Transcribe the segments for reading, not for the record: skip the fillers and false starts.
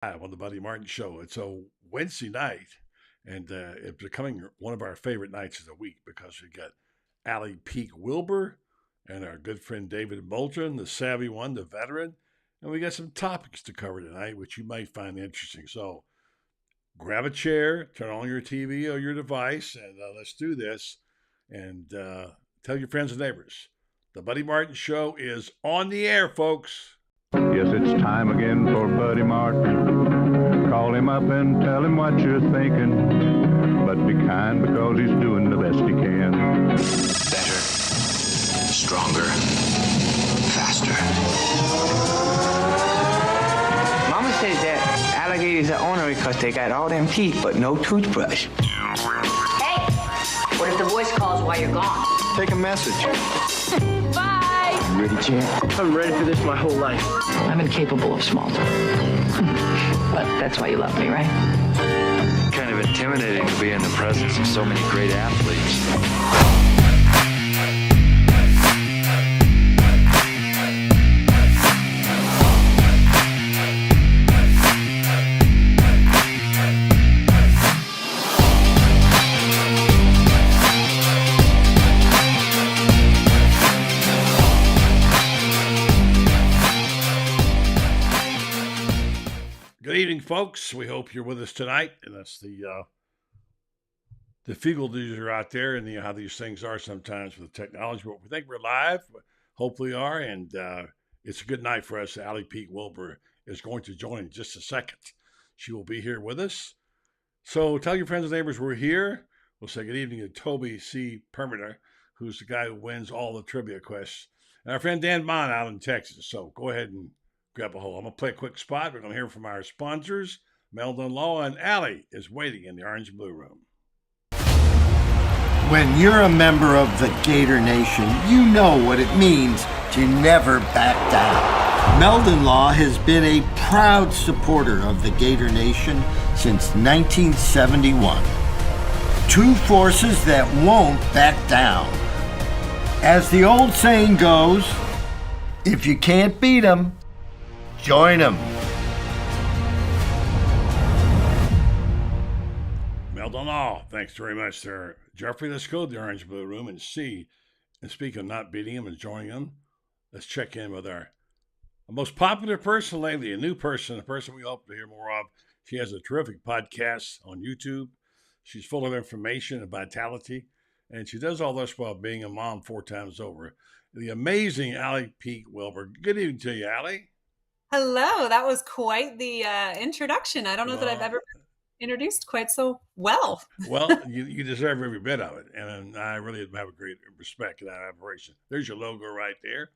On the Buddy Martin Show. It's a Wednesday night, and it's becoming one of our favorite nights of the week because we got Allie Peak Wilbur and our good friend David Moulton, the savvy one, the veteran. And we got some topics to cover tonight, which you might find interesting. So grab a chair, turn on your TV or your device, and let's do this. And tell your friends and neighbors. The Buddy Martin Show is on the air, folks. Yes, it's time again for Buddy Martin. Call him up and tell him what you're thinking. But be kind because he's doing the best he can. Better, stronger, faster. Mama says that alligators are ornery because they got all them teeth but no toothbrush. Hey, what if the voice calls while you're gone? Take a message. Bye. You ready, champ? I'm ready for this my whole life. I'm incapable of small talk. But that's why you love me, right? Kind of intimidating to be in the presence of so many great athletes. Good evening, folks. We hope you're with us tonight. And that's the feeble are out there and how these things are sometimes with technology. But we think we're live. Hopefully are. And it's a good night for us. Allie Peak Wilbur is going to join in just a second. She will be here with us. So tell your friends and neighbors we're here. We'll say good evening to Toby C. Permiter, who's the guy who wins all the trivia quests. And our friend Dan Mon out in Texas. So go ahead and grab a hold. I'm going to play a quick spot. We're going to hear from our sponsors, Meldon Law, and Allie is waiting in the Orange and Blue Room. When you're a member of the Gator Nation, you know what it means to never back down. Meldon Law has been a proud supporter of the Gator Nation since 1971. Two forces that won't back down. As the old saying goes, if you can't beat 'em, join them. Meldon Law, thanks very much, sir. Jeffrey, let's go to the Orange Blue Room and see. And speaking of not beating him and joining him, let's check in with our most popular person lately, a new person, a person we hope to hear more of. She has a terrific podcast on YouTube. She's full of information and vitality, and she does all this while being a mom 4 times over. The amazing Allie Peak Wilbur. Good evening to you, Allie. Hello, that was quite the introduction. I don't know that I've ever been introduced quite so well. Well, you deserve every bit of it, and I really have a great respect for that admiration. There's your logo right there.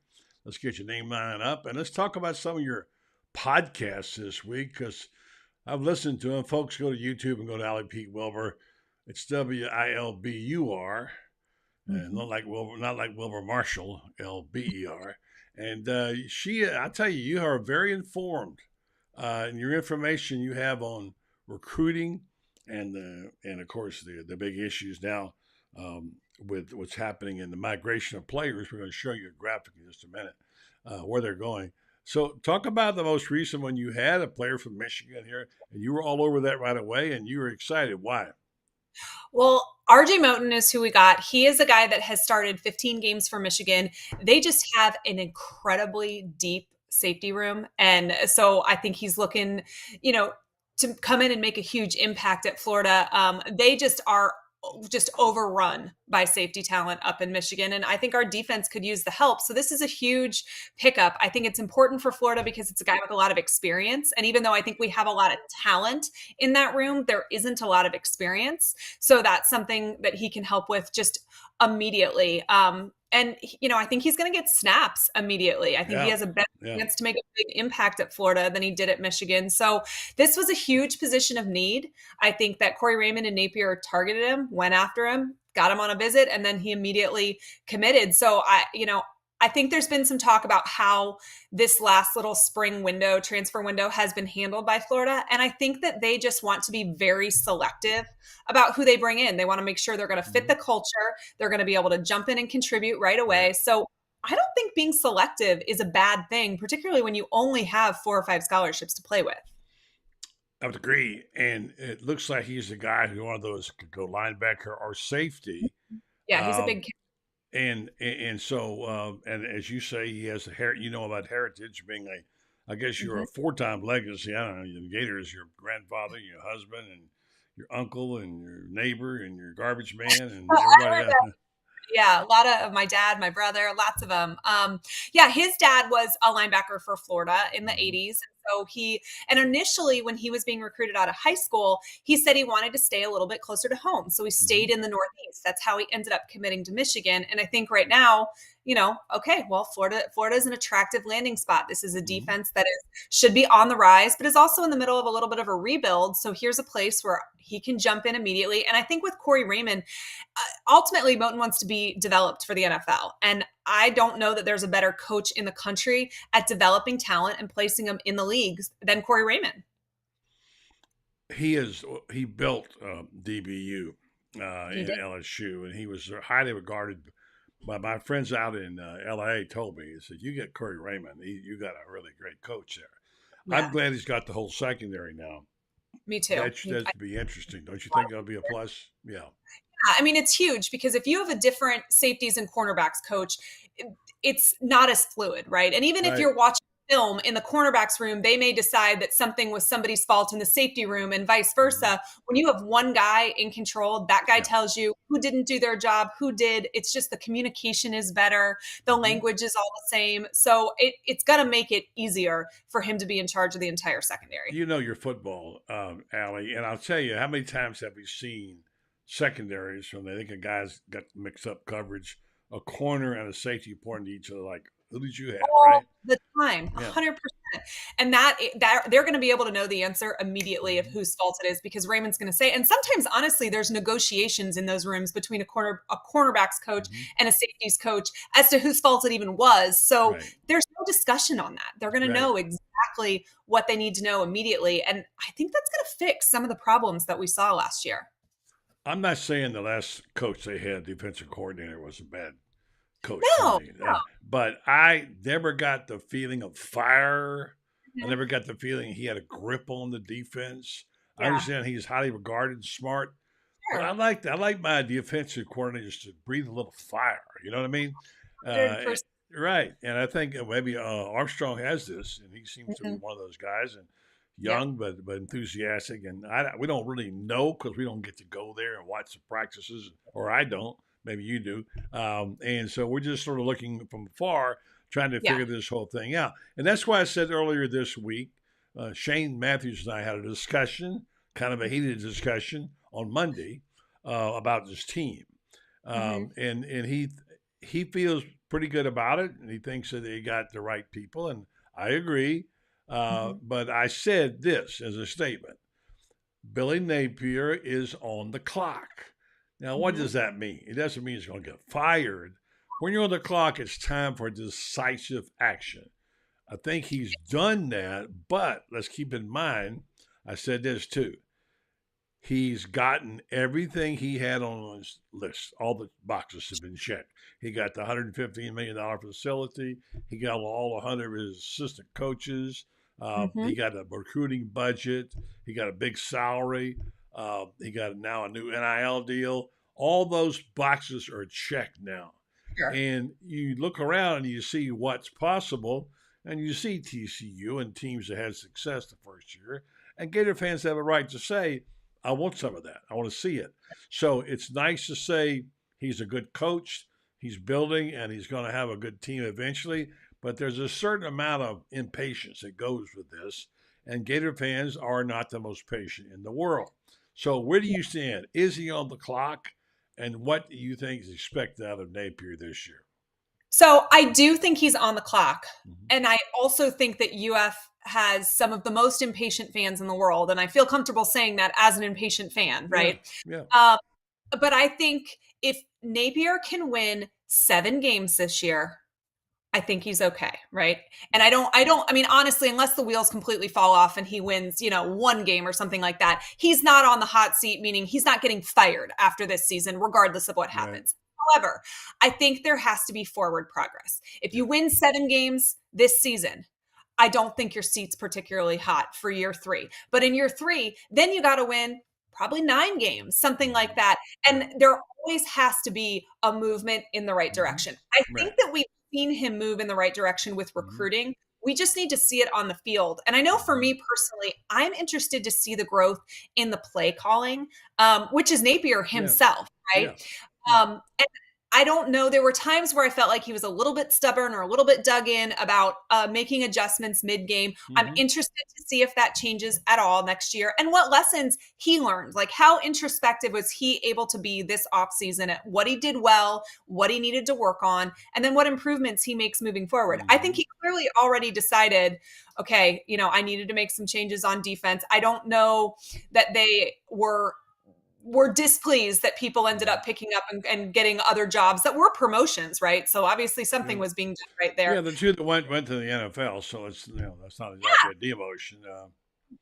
Let's get your name line up, and let's talk about some of your podcasts this week because I've listened to them. Folks, go to YouTube and go to Allie Peak Wilbur. It's Wilbur, and not like Wilbur Marshall, Lber. And I tell you, you are very informed in your information you have on recruiting and of course the big issues now with what's happening in the migration of players. We're going to show you a graphic in just a minute where they're going. So talk about the most recent one. You had a player from Michigan here, and you were all over that right away, and you were excited. Why? Well, RJ Moten is who we got. He is a guy that has started 15 games for Michigan. They just have an incredibly deep safety room. And so I think he's looking, to come in and make a huge impact at Florida. They just are just overrun by safety talent up in Michigan. And I think our defense could use the help. So this is a huge pickup. I think it's important for Florida because it's a guy with a lot of experience. And even though I think we have a lot of talent in that room, there isn't a lot of experience. So that's something that he can help with just immediately. And, I think he's going to get snaps immediately. I think he has a better chance to make a big impact at Florida than he did at Michigan. So this was a huge position of need. I think that Corey Raymond and Napier targeted him, went after him, got him on a visit, and then he immediately committed. So I think there's been some talk about how this last little spring transfer window has been handled by Florida. And I think that they just want to be very selective about who they bring in. They want to make sure they're going to fit the culture. They're going to be able to jump in and contribute right away. So I don't think being selective is a bad thing, particularly when you only have 4 or 5 scholarships to play with. I would agree. And it looks like he's the guy who one of those could go linebacker or safety. Yeah, he's a big Um, kid. and so and as you say, he has about heritage being I guess you're Mhm. a 4-time legacy. I don't know. Your Gator is your grandfather, your husband, and your uncle, and your neighbor, and your garbage man, and I everybody heard else. Yeah, a lot of my dad, my brother, lots of them. Yeah, his dad was a linebacker for Florida in the Hmm. 80s. So and initially when he was being recruited out of high school, he said he wanted to stay a little bit closer to home. So he Hmm. stayed in the Northeast. That's how he ended up committing to Michigan. And I think right now, okay, well, Florida is an attractive landing spot. This is a Hmm. defense that should be on the rise, but is also in the middle of a little bit of a rebuild. So here's a place where he can jump in immediately. And I think with Corey Raymond, ultimately Moten wants to be developed for the NFL. And I don't know that there's a better coach in the country at developing talent and placing them in the leagues than Corey Raymond. He built DBU He in did. LSU, and he was highly regarded by my friends out in LA. Told me, he said, "You get Corey Raymond, you got a really great coach there." I'm Yeah, glad he's got the whole secondary now. me too. That'd be interesting, don't you think? That'll be a plus. Yeah. I mean, it's huge because if you have a different safeties and cornerbacks coach, it's not as fluid, right? And even if Right. you're watching film in the cornerbacks room, they may decide that something was somebody's fault in the safety room and vice Hmm. versa. When you have one guy in control, that guy Yeah. tells you who didn't do their job, who did. It's just the communication is better. The Hmm. language is all the same. So it's going to make it easier for him to be in charge of the entire secondary. You know your football, Allie, and I'll tell you how many times have we seen secondaries when they think a guy's got mixed up coverage, a corner and a safety pointing to each other like, "Who did you have?" All Right? the time, Yeah. 100%. And that they're going to be able to know the answer immediately of Hmm. whose fault it is because Raymond's going to say. And sometimes, honestly, there's negotiations in those rooms between a cornerbacks coach Hmm. and a safeties coach as to whose fault it even was. So Right. there's no discussion on that. They're going to Right. know exactly what they need to know immediately, and I think that's going to fix some of the problems that we saw last year. I'm not saying the last coach they had, defensive coordinator, was a bad coach. No, Really, but I never got the feeling of fire. I no. never got the feeling he had a grip on the defense. I Yeah, understand he's highly regarded and smart, but sure. I like my defensive coordinators to breathe a little fire. You know what I mean? Uh, 100%. right. And I think maybe Armstrong has this, and he seems to be Mhm. one of those guys. And Yep. young, but enthusiastic. And we don't really know because we don't get to go there and watch the practices, or I don't. Maybe you do. And so we're just sort of looking from afar, trying to Yeah. figure this whole thing out. And that's why I said earlier this week, Shane Matthews and I had a discussion, kind of a heated discussion on Monday about this team, Hmm. and he feels pretty good about it, and he thinks that they got the right people, and I agree. Hmm. But I said this as a statement: Billy Napier is on the clock. Now, what Hmm. does that mean? It doesn't mean he's going to get fired. When you're on the clock, it's time for decisive action. I think he's done that, but let's keep in mind, I said this too. He's gotten everything he had on his list. All the boxes have been checked. He got the $115 million facility. He got all 100 of his assistant coaches. Hmm. He got a recruiting budget. He got a big salary. He got now a new NIL deal. All those boxes are checked now. Sure. And you look around and you see what's possible, and you see TCU and teams that had success the first year. And Gator fans have a right to say, I want some of that. I want to see it. So it's nice to say he's a good coach. He's building and he's going to have a good team eventually. But there's a certain amount of impatience that goes with this. And Gator fans are not the most patient in the world. So where do you stand? Is he on the clock? And what do you think is expected out of Napier this year? So I do think he's on the clock. Mm-hmm. And I also think that UF has some of the most impatient fans in the world. And I feel comfortable saying that as an impatient fan, Yeah, right? yeah. Um, but I think if Napier can win 7 games this year, I think he's okay, right? And I mean, honestly, unless the wheels completely fall off and he wins, 1 game or something like that, he's not on the hot seat, meaning he's not getting fired after this season, regardless of what Right. happens. However, I think there has to be forward progress. If Yeah. you win 7 games this season, I don't think your seat's particularly hot for year 3. But in year 3, then you got to win probably 9 games, something like that. And there always has to be a movement in the right direction. I think Right. that we've seen him move in the right direction with recruiting. We just need to see it on the field. And I know for me personally, I'm interested to see the growth in the play calling, which is Napier Yeah. himself, right? Yeah. Yeah. And I don't know. There were times where I felt like he was a little bit stubborn or a little bit dug in about making adjustments mid-game. I'm interested to see if that changes at all next year and what lessons he learned. Like, how introspective was he able to be this offseason at what he did well, what he needed to work on, and then what improvements he makes moving forward. I think he clearly already decided, okay, I needed to make some changes on defense. I don't know that they were displeased that people ended up picking up and getting other jobs that were promotions, right? So obviously something was being done right there. Yeah, the two that went to the NFL, so it's that's not exactly a demotion.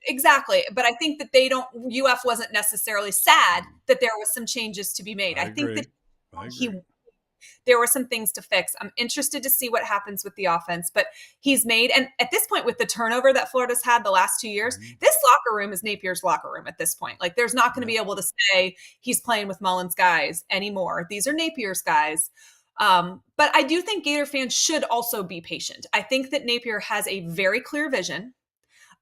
Exactly. But I think that UF wasn't necessarily sad that there was some changes to be made. I think that there were some things to fix. I'm interested to see what happens with the offense, but he's made, and at this point with the turnover that Florida's had the last 2 years, this locker room is Napier's locker room at this point. Like, there's not going to be able to say he's playing with Mullen's guys anymore. These are Napier's guys. But I do think Gator fans should also be patient. I think that Napier has a very clear vision.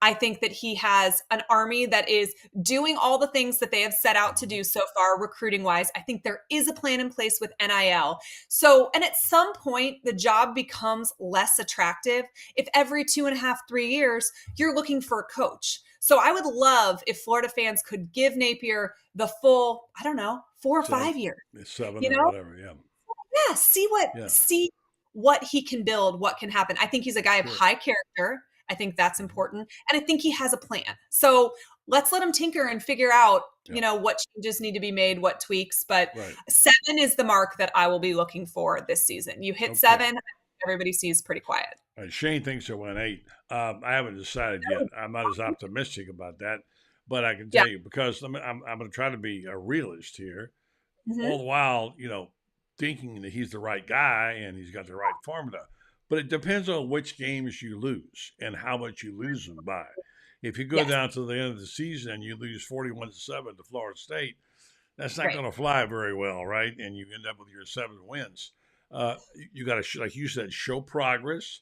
I think that he has an army that is doing all the things that they have set out to do so far, recruiting wise. I think there is a plan in place with NIL. So, and at some point, the job becomes less attractive if every 2.5, 3 years, you're looking for a coach. So I would love if Florida fans could give Napier the full, 4 or 5 years. 7 or whatever, yeah. Yeah, see what he can build, what can happen. I think he's a guy of high character. I think that's important. And I think he has a plan. So let's let him tinker and figure out, what changes need to be made, what tweaks. But 7 is the mark that I will be looking for this season. You hit 7, everybody sees pretty quiet. Shane thinks he'll win 8. I haven't decided yet. I'm not as optimistic about that. But I can tell you, because I'm going to try to be a realist here, all the while, thinking that he's the right guy and he's got the right formula. But it depends on which games you lose and how much you lose them by. If you go down to the end of the season and you lose 41-7 to Florida State, that's not going to fly very well, right? And you end up with your 7 wins. You got to, like you said, show progress.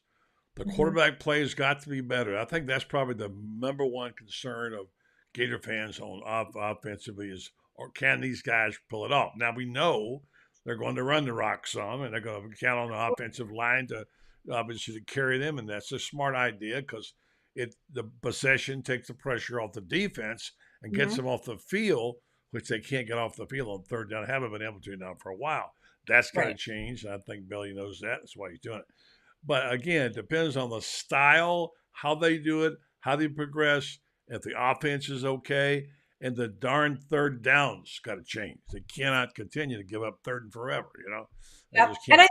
The quarterback play has got to be better. I think that's probably the number one concern of Gator fans on offensively is, or can these guys pull it off? Now we know they're going to run the rock some, and they're going to count on the offensive line to obviously to carry them, and that's a smart idea because the possession takes the pressure off the defense and gets them off the field, which they can't get off the field on third down. Haven't been able to now for a while. That's got to change. I think Billy knows that. That's why he's doing it. But again, it depends on the style, how they do it, how they progress, if the offense is okay, and the darn third downs got to change. They cannot continue to give up third and forever, Yep. And I think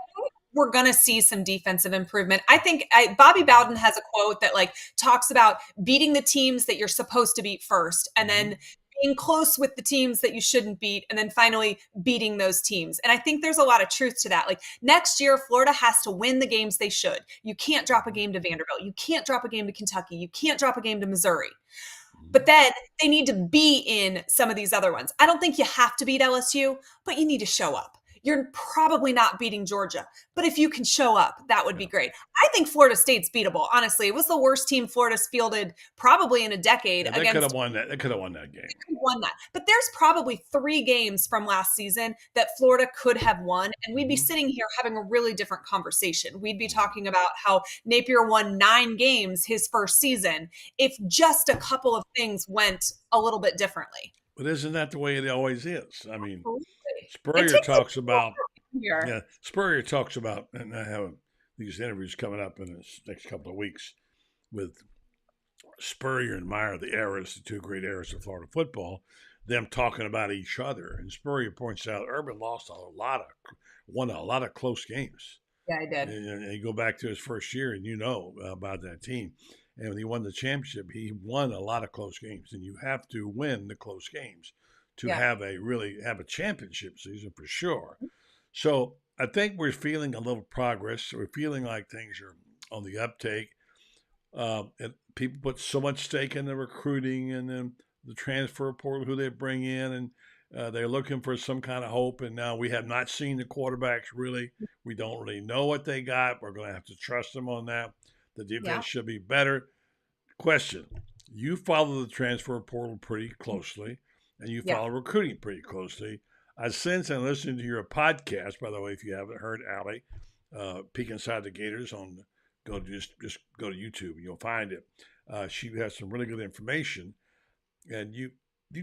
we're going to see some defensive improvement. I think Bobby Bowden has a quote that talks about beating the teams that you're supposed to beat first, and then being close with the teams that you shouldn't beat, and then finally beating those teams. And I think there's a lot of truth to that. Like, next year, Florida has to win the games they should. You can't drop a game to Vanderbilt. You can't drop a game to Kentucky. You can't drop a game to Missouri. But then they need to be in some of these other ones. I don't think you have to beat LSU, but you need to show up. You're probably not beating Georgia, but if you can show up, that would be great. I think Florida State's beatable. Honestly, it was the worst team Florida's fielded probably in a decade. Yeah, they could have won that. They could have won that game. They could have won that. But there's probably 3 games from last season that Florida could have won, and we'd be sitting here having a really different conversation. We'd be talking about how Napier won 9 games his first season if just a couple of things went a little bit differently. But isn't that the way it always is? I mean, Absolutely. Spurrier talks about, Spurrier talks about, and I have these interviews coming up in the next couple of weeks with Spurrier and Meyer, the eras, the 2 great eras of Florida football, them talking about each other. And Spurrier points out Urban won a lot of close games. Yeah, I did. And you go back to his first year, and about that team. And when he won the championship, he won a lot of close games. And you have to win the close games to have a championship season for sure. So I think we're feeling a little progress. We're feeling like things are on the uptake. And people put so much stake in the recruiting and then the transfer portal, who they bring in, and they're looking for some kind of hope. And now we have not seen the quarterbacks really. We don't really know what they got. We're going to have to trust them on that. The defense should be better. Question: you follow the transfer portal pretty closely, and you follow recruiting pretty closely. I sense and listening to your podcast, by the way, if you haven't heard Allie, Peek Inside the Gators on just go to YouTube and you'll find it. She has some really good information, and you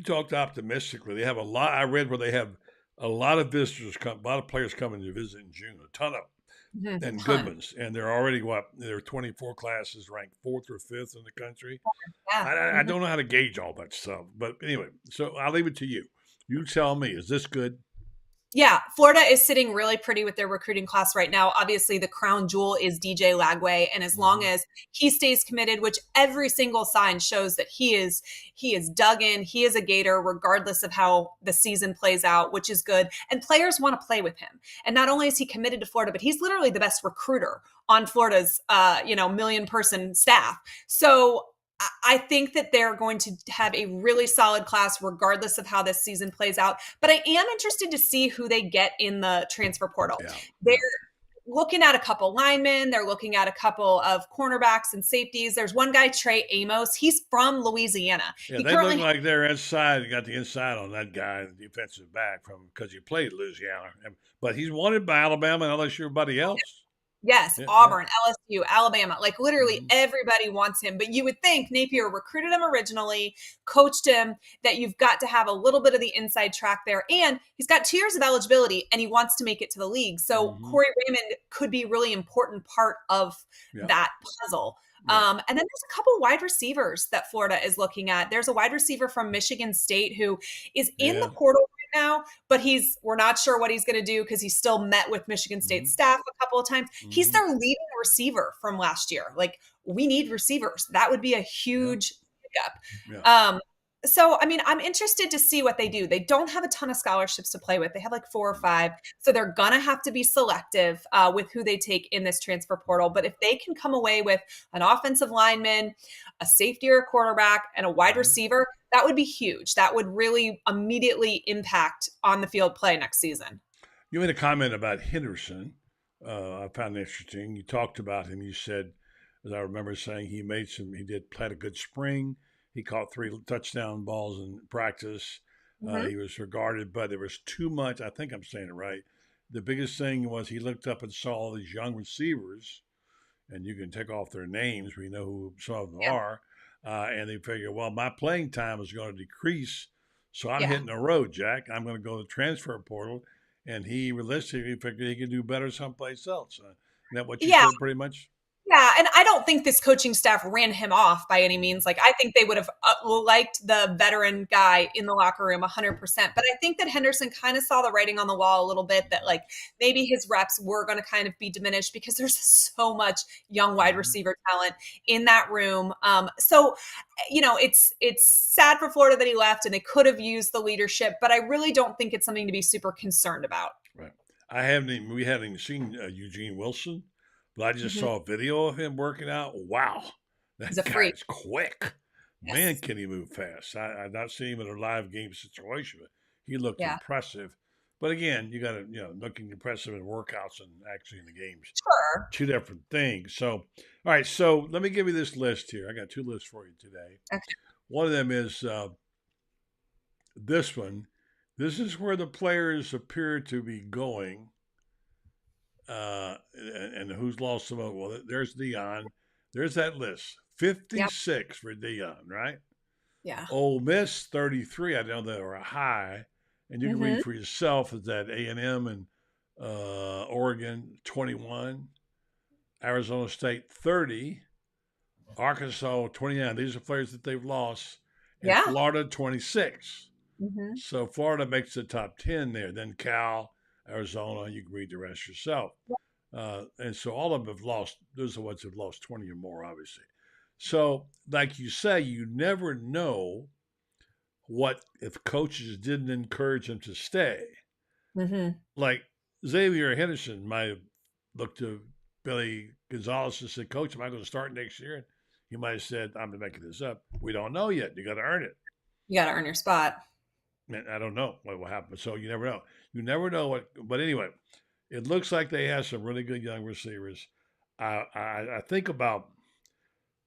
talked optimistically. They have a lot. I read where they have a lot of visitors come, a lot of players coming to visit in June, a ton of and good ones. And they're already there are 24 classes ranked 4th or 5th in the country. I don't know how to gauge all that stuff, but anyway, so I'll leave it to you. You tell me, is this good? Yeah, Florida is sitting really pretty with their recruiting class right now. Obviously, the crown jewel is DJ Lagway, and as long as he stays committed, which every single sign shows that he is dug in, he is a Gator, regardless of how the season plays out, which is good. And players want to play with him. And not only is he committed to Florida, but he's literally the best recruiter on Florida's, million-person staff. So I think that they're going to have a really solid class regardless of how this season plays out. But I am interested to see who they get in the transfer portal. They're looking at a couple linemen. They're looking at a couple of cornerbacks and safeties. There's one guy, Trey Amos. He's from Louisiana. Yeah, they look like they're inside. Got the inside on that guy, the defensive back, because he played Louisiana. But he's wanted by Alabama and everybody else. Yes, Auburn, LSU, Alabama, like literally everybody wants him. But you would think Napier recruited him originally, coached him, that you've got to have a little bit of the inside track there. And he's got 2 years of eligibility and he wants to make it to the league. So Corey Raymond could be a really important part of that puzzle. And then there's a couple wide receivers that Florida is looking at. There's a wide receiver from Michigan State who is in the portal right now, but we're not sure what he's going to do because he's still met with Michigan State staff a couple of times. He's their leading receiver from last year. Like, we need receivers. That would be a huge pickup. So, I mean, I'm interested to see what they do. They don't have a ton of scholarships to play with. They have like 4 or 5. So they're going to have to be selective with who they take in this transfer portal. But if they can come away with an offensive lineman, a safety or a quarterback, and a wide receiver, that would be huge. That would really immediately impact on the field play next season. You made a comment about Henderson. I found it interesting. You talked about him. You said, as I remember saying, he had a good spring. He caught 3 touchdown balls in practice. He was regarded, but there was too much. I think I'm saying it right. The biggest thing was he looked up and saw all these young receivers, and you can take off their names. We know who some of them are. And they figure, well, my playing time is going to decrease. So I'm hitting the road, Jack. I'm going to go to the transfer portal. And he realistically figured he could do better someplace else. Isn't that what you said pretty much? Yeah, and I don't think this coaching staff ran him off by any means. Like, I think they would have liked the veteran guy in the locker room 100%. But I think that Henderson kind of saw the writing on the wall a little bit, that like maybe his reps were going to kind of be diminished because there's so much young wide receiver talent in that room. So, it's sad for Florida that he left, and they could have used the leadership, but I really don't think it's something to be super concerned about. Right. We haven't even seen Eugene Wilson. But I just saw a video of him working out. Wow. That guy's quick. Yes. Man, can he move fast. I've not seen him in a live game situation, but he looked impressive. But again, you got to, looking impressive in workouts and actually in the games. Sure. 2 different things. So, all right. So let me give you this list here. I got 2 lists for you today. Okay. One of them is this one. This is where the players appear to be going. And who's lost the most? Well, there's Dion. There's that list. 56 for Dion, right? Yeah. Ole Miss, 33. I know they were high. And you can read for yourself is that A&M and Oregon, 21. Arizona State, 30. Arkansas, 29. These are players that they've lost. And Florida, 26. So Florida makes the top 10 there. Then Cal, Arizona, you can read the rest yourself. And so all of them have lost. Those are the ones who have lost 20 or more, obviously. So, like you say, you never know what if coaches didn't encourage them to stay. Like Xavier Henderson might have looked to Billy Gonzalez and said, Coach, am I going to start next year? And he might have said, I'm making this up. We don't know yet. You got to earn it. You got to earn your spot. And I don't know what will happen. So you never know. You never know what. But anyway, it looks like they have some really good young receivers. I think about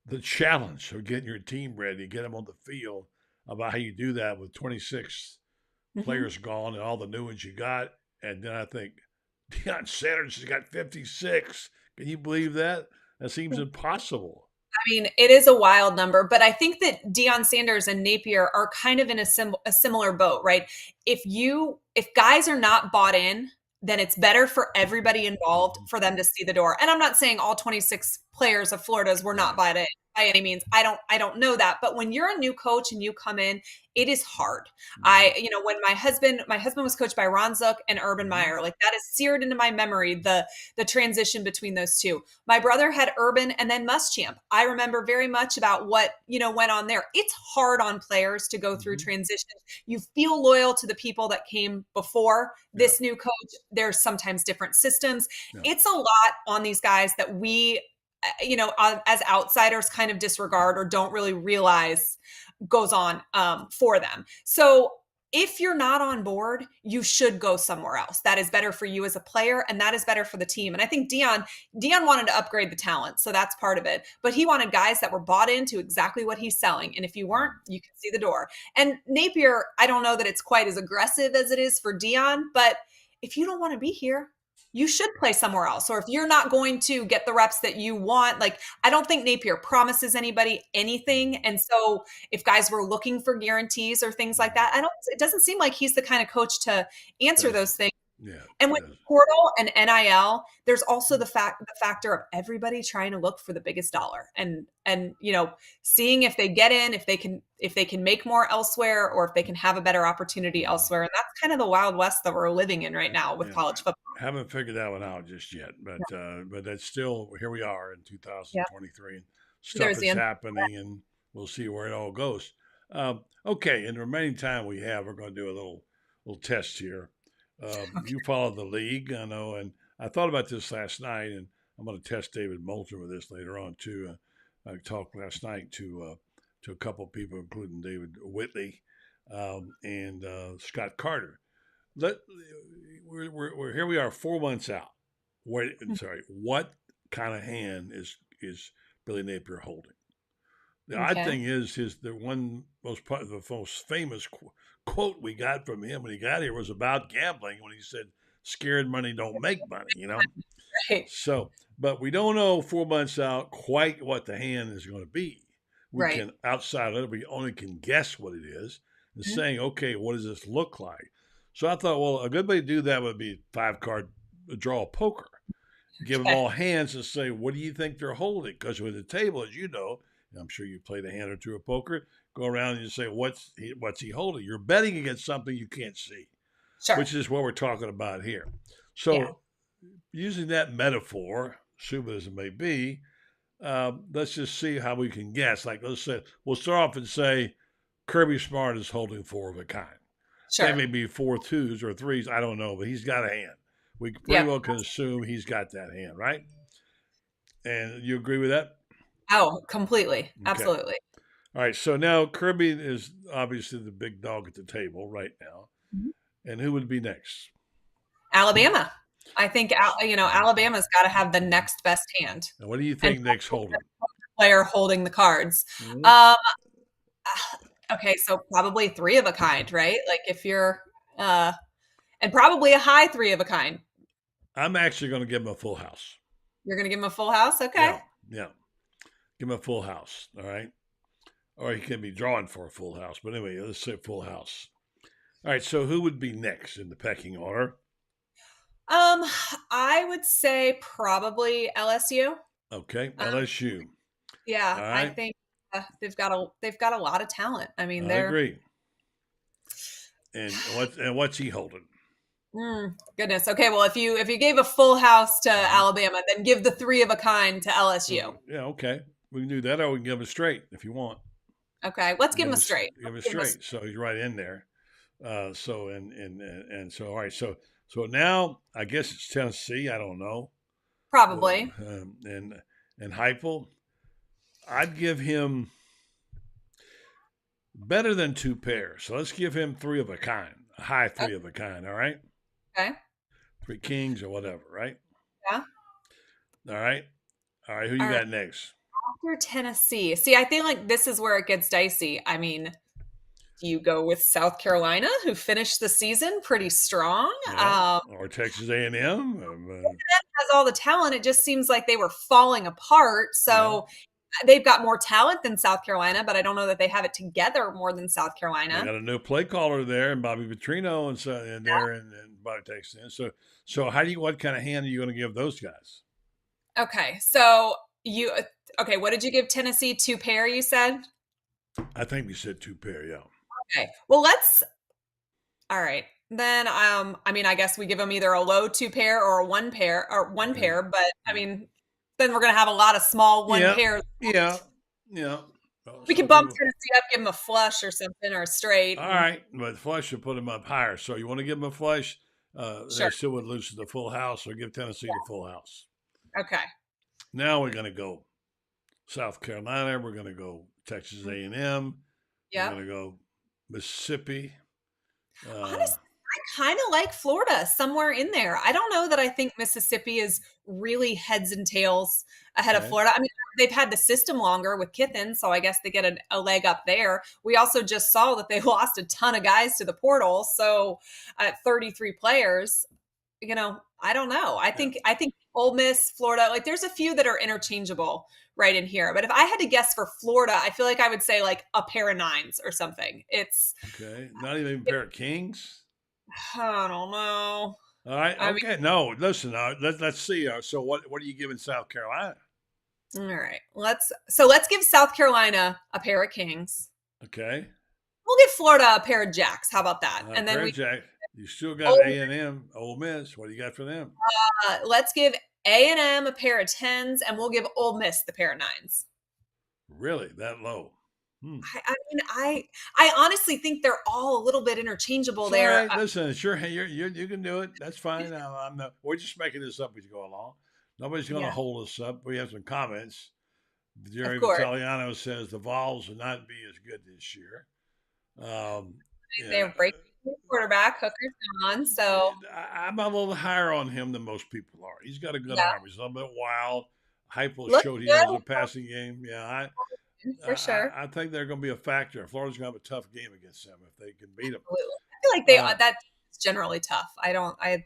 the challenge of getting your team ready, get them on the field, about how you do that with 26 players gone and all the new ones you got. And then I think Deion Sanders has got 56. Can you believe that? That seems impossible. I mean, it is a wild number, but I think that Deion Sanders and Napier are kind of in a similar boat, right? If guys are not bought in, then it's better for everybody involved for them to see the door. And I'm not saying all 26 players of Florida's were not bought in by any means. I don't know that. But when you're a new coach and you come in, it is hard. When my husband was coached by Ron Zook and Urban Meyer, like that is seared into my memory, the transition between those two. My brother had Urban and then Muschamp. I remember very much about what, went on there. It's hard on players to go through transitions. You feel loyal to the people that came before this new coach. There's sometimes different systems. It's a lot on these guys that we, as outsiders kind of disregard or don't really realize goes on for them. So if you're not on board, you should go somewhere else. That is better for you as a player, and that is better for the team. And I think Deion wanted to upgrade the talent, so that's part of it. But he wanted guys that were bought into exactly what he's selling. And if you weren't, you can see the door. And Napier, I don't know that it's quite as aggressive as it is for Deion, but if you don't want to be here, you should play somewhere else. Or if you're not going to get the reps that you want, like I don't think Napier promises anybody anything. And so if guys were looking for guarantees or things like that, it doesn't seem like he's the kind of coach to answer those things. Yeah, and with portal and NIL, there's also the factor of everybody trying to look for the biggest dollar and seeing if they get in, if they can make more elsewhere, or if they can have a better opportunity elsewhere. And that's kind of the Wild West that we're living in right now with college football. Haven't figured that one out just yet, but that's still, here we are in 2023 and stuff is happening, and we'll see where it all goes. Okay, in the remaining time we have, we're going to do a little test here. You follow the league, I know, and I thought about this last night, and I'm going to test David Moulton with this later on too. I talked last night to a couple of people, including David Whitley and Scott Carter. We're here. We are 4 months out. What kind of hand is Billy Napier holding? The odd thing is the most famous quote we got from him when he got here was about gambling, when he said, "Scared money don't make money," Right. So, but we don't know 4 months out quite what the hand is going to be. We can, outside of it, we only can guess what it is and saying, okay, what does this look like? So I thought, well, a good way to do that would be 5-card draw poker. Give them all hands and say, what do you think they're holding? Because with the table, as you know, I'm sure you played a hand or two of poker, go around and you say, what's he holding? You're betting against something you can't see, which is what we're talking about here. So using that metaphor, stupid as it may be, let's just see how we can guess. Like, let's say, we'll start off and say Kirby Smart is holding 4 of a kind. They may be 4 2s or 3s, I don't know, but he's got a hand. We pretty well can assume he's got that hand, right? And you agree with that? Oh, completely. Okay. Absolutely. All right. So now Kirby is obviously the big dog at the table right now. Mm-hmm. And who would be next? Alabama. I think, Alabama's got to have the next best hand. Now, what do you think Nick's holding? Player holding the cards. Mm-hmm. Okay, so probably 3 of a kind, right? Like if you're, and probably a high 3 of a kind. I'm actually going to give him a full house. You're going to give him a full house? Okay. Yeah. Give him a full house, all right? Or he can be drawing for a full house. But anyway, let's say full house. All right, so who would be next in the pecking order? I would say probably LSU. Okay, LSU. Yeah, right. I think they've got a lot of talent. I mean, I agree. And what's he holding? Goodness. Okay. Well, if you gave a full house to Alabama, then give the 3 of a kind to LSU. Yeah. Okay. We can do that, or we can give him a straight if you want. Okay. Let's give him a straight. Give him a straight. So he's right in there. So all right. So now I guess it's Tennessee. I don't know. Probably. And Heupel. I'd give him better than 2 pairs. So let's give him 3 of a kind, a high 3 of a kind. All right, Okay. 3 kings or whatever. Right. Yeah. All right. All right. Who All you right. got next? After Tennessee. See, I feel like this is where it gets dicey. I mean, do you go with South Carolina, who finished the season pretty strong? Yeah. Or Texas A&M. Has all the talent. It just seems like they were falling apart. Yeah. So they've got more talent than South Carolina, but I don't know that they have it together more than South They Carolina. got a new play caller there, and Bobby Petrino, and so in there, and Bobby takes in. So what kind of hand are you going to give those guys? Okay, so what did you give Tennessee? 2 pair, you said? I think we said 2 pair. Yeah. Okay, well all right. Then, I mean, I guess we give them either a low 2 pair or a 1 pair or 1 pair, but I mean, then we're going to have a lot of small 1 pairs. Yeah. Well, We could bump Tennessee up, give them a flush or something, or a straight. All right, but flush should put them up higher. So you want to give them a flush? Sure. They still would lose to the full house, or give Tennessee the full house. Okay. Now we're going to go South Carolina. We're going to go Texas A&M. Yeah. We're going to go Mississippi. Honestly, I kind of like Florida somewhere in there. I don't know that I think Mississippi is really heads and tails ahead of Florida. I mean, they've had the system longer with Kiffin, so I guess they get a leg up there. We also just saw that they lost a ton of guys to the portal, so at 33 players, I don't know. I think Ole Miss, Florida, like there's a few that are interchangeable right in here. But if I had to guess for Florida, I feel like I would say like a pair of 9s or something. It's okay, not even a pair of kings. I don't know. All right. Okay. No, listen. Let's see. So what are you giving South Carolina? All right. Let's give South Carolina a pair of kings. Okay. We'll give Florida a pair of jacks. How about that? And then you still got A&M, Ole Miss. What do you got for them? Let's give A&M a pair of 10s, and we'll give Ole Miss the pair of 9s. Really, that low? I mean, I honestly think they're all a little bit interchangeable there. Right. Listen, sure, you can do it. That's fine. We're just making this up as you go along. Nobody's going to hold us up. We have some comments. Jerry Vitaliano says the Vols will not be as good this year. They're breaking the quarterback. Hooker's gone, so I'm a little higher on him than most people are. He's got a good arm. He's a little bit wild. Heupel showed he has a passing game. Yeah, for sure. I think they're going to be a factor. Florida's going to have a tough game against them if they can beat them. I feel like that's generally tough.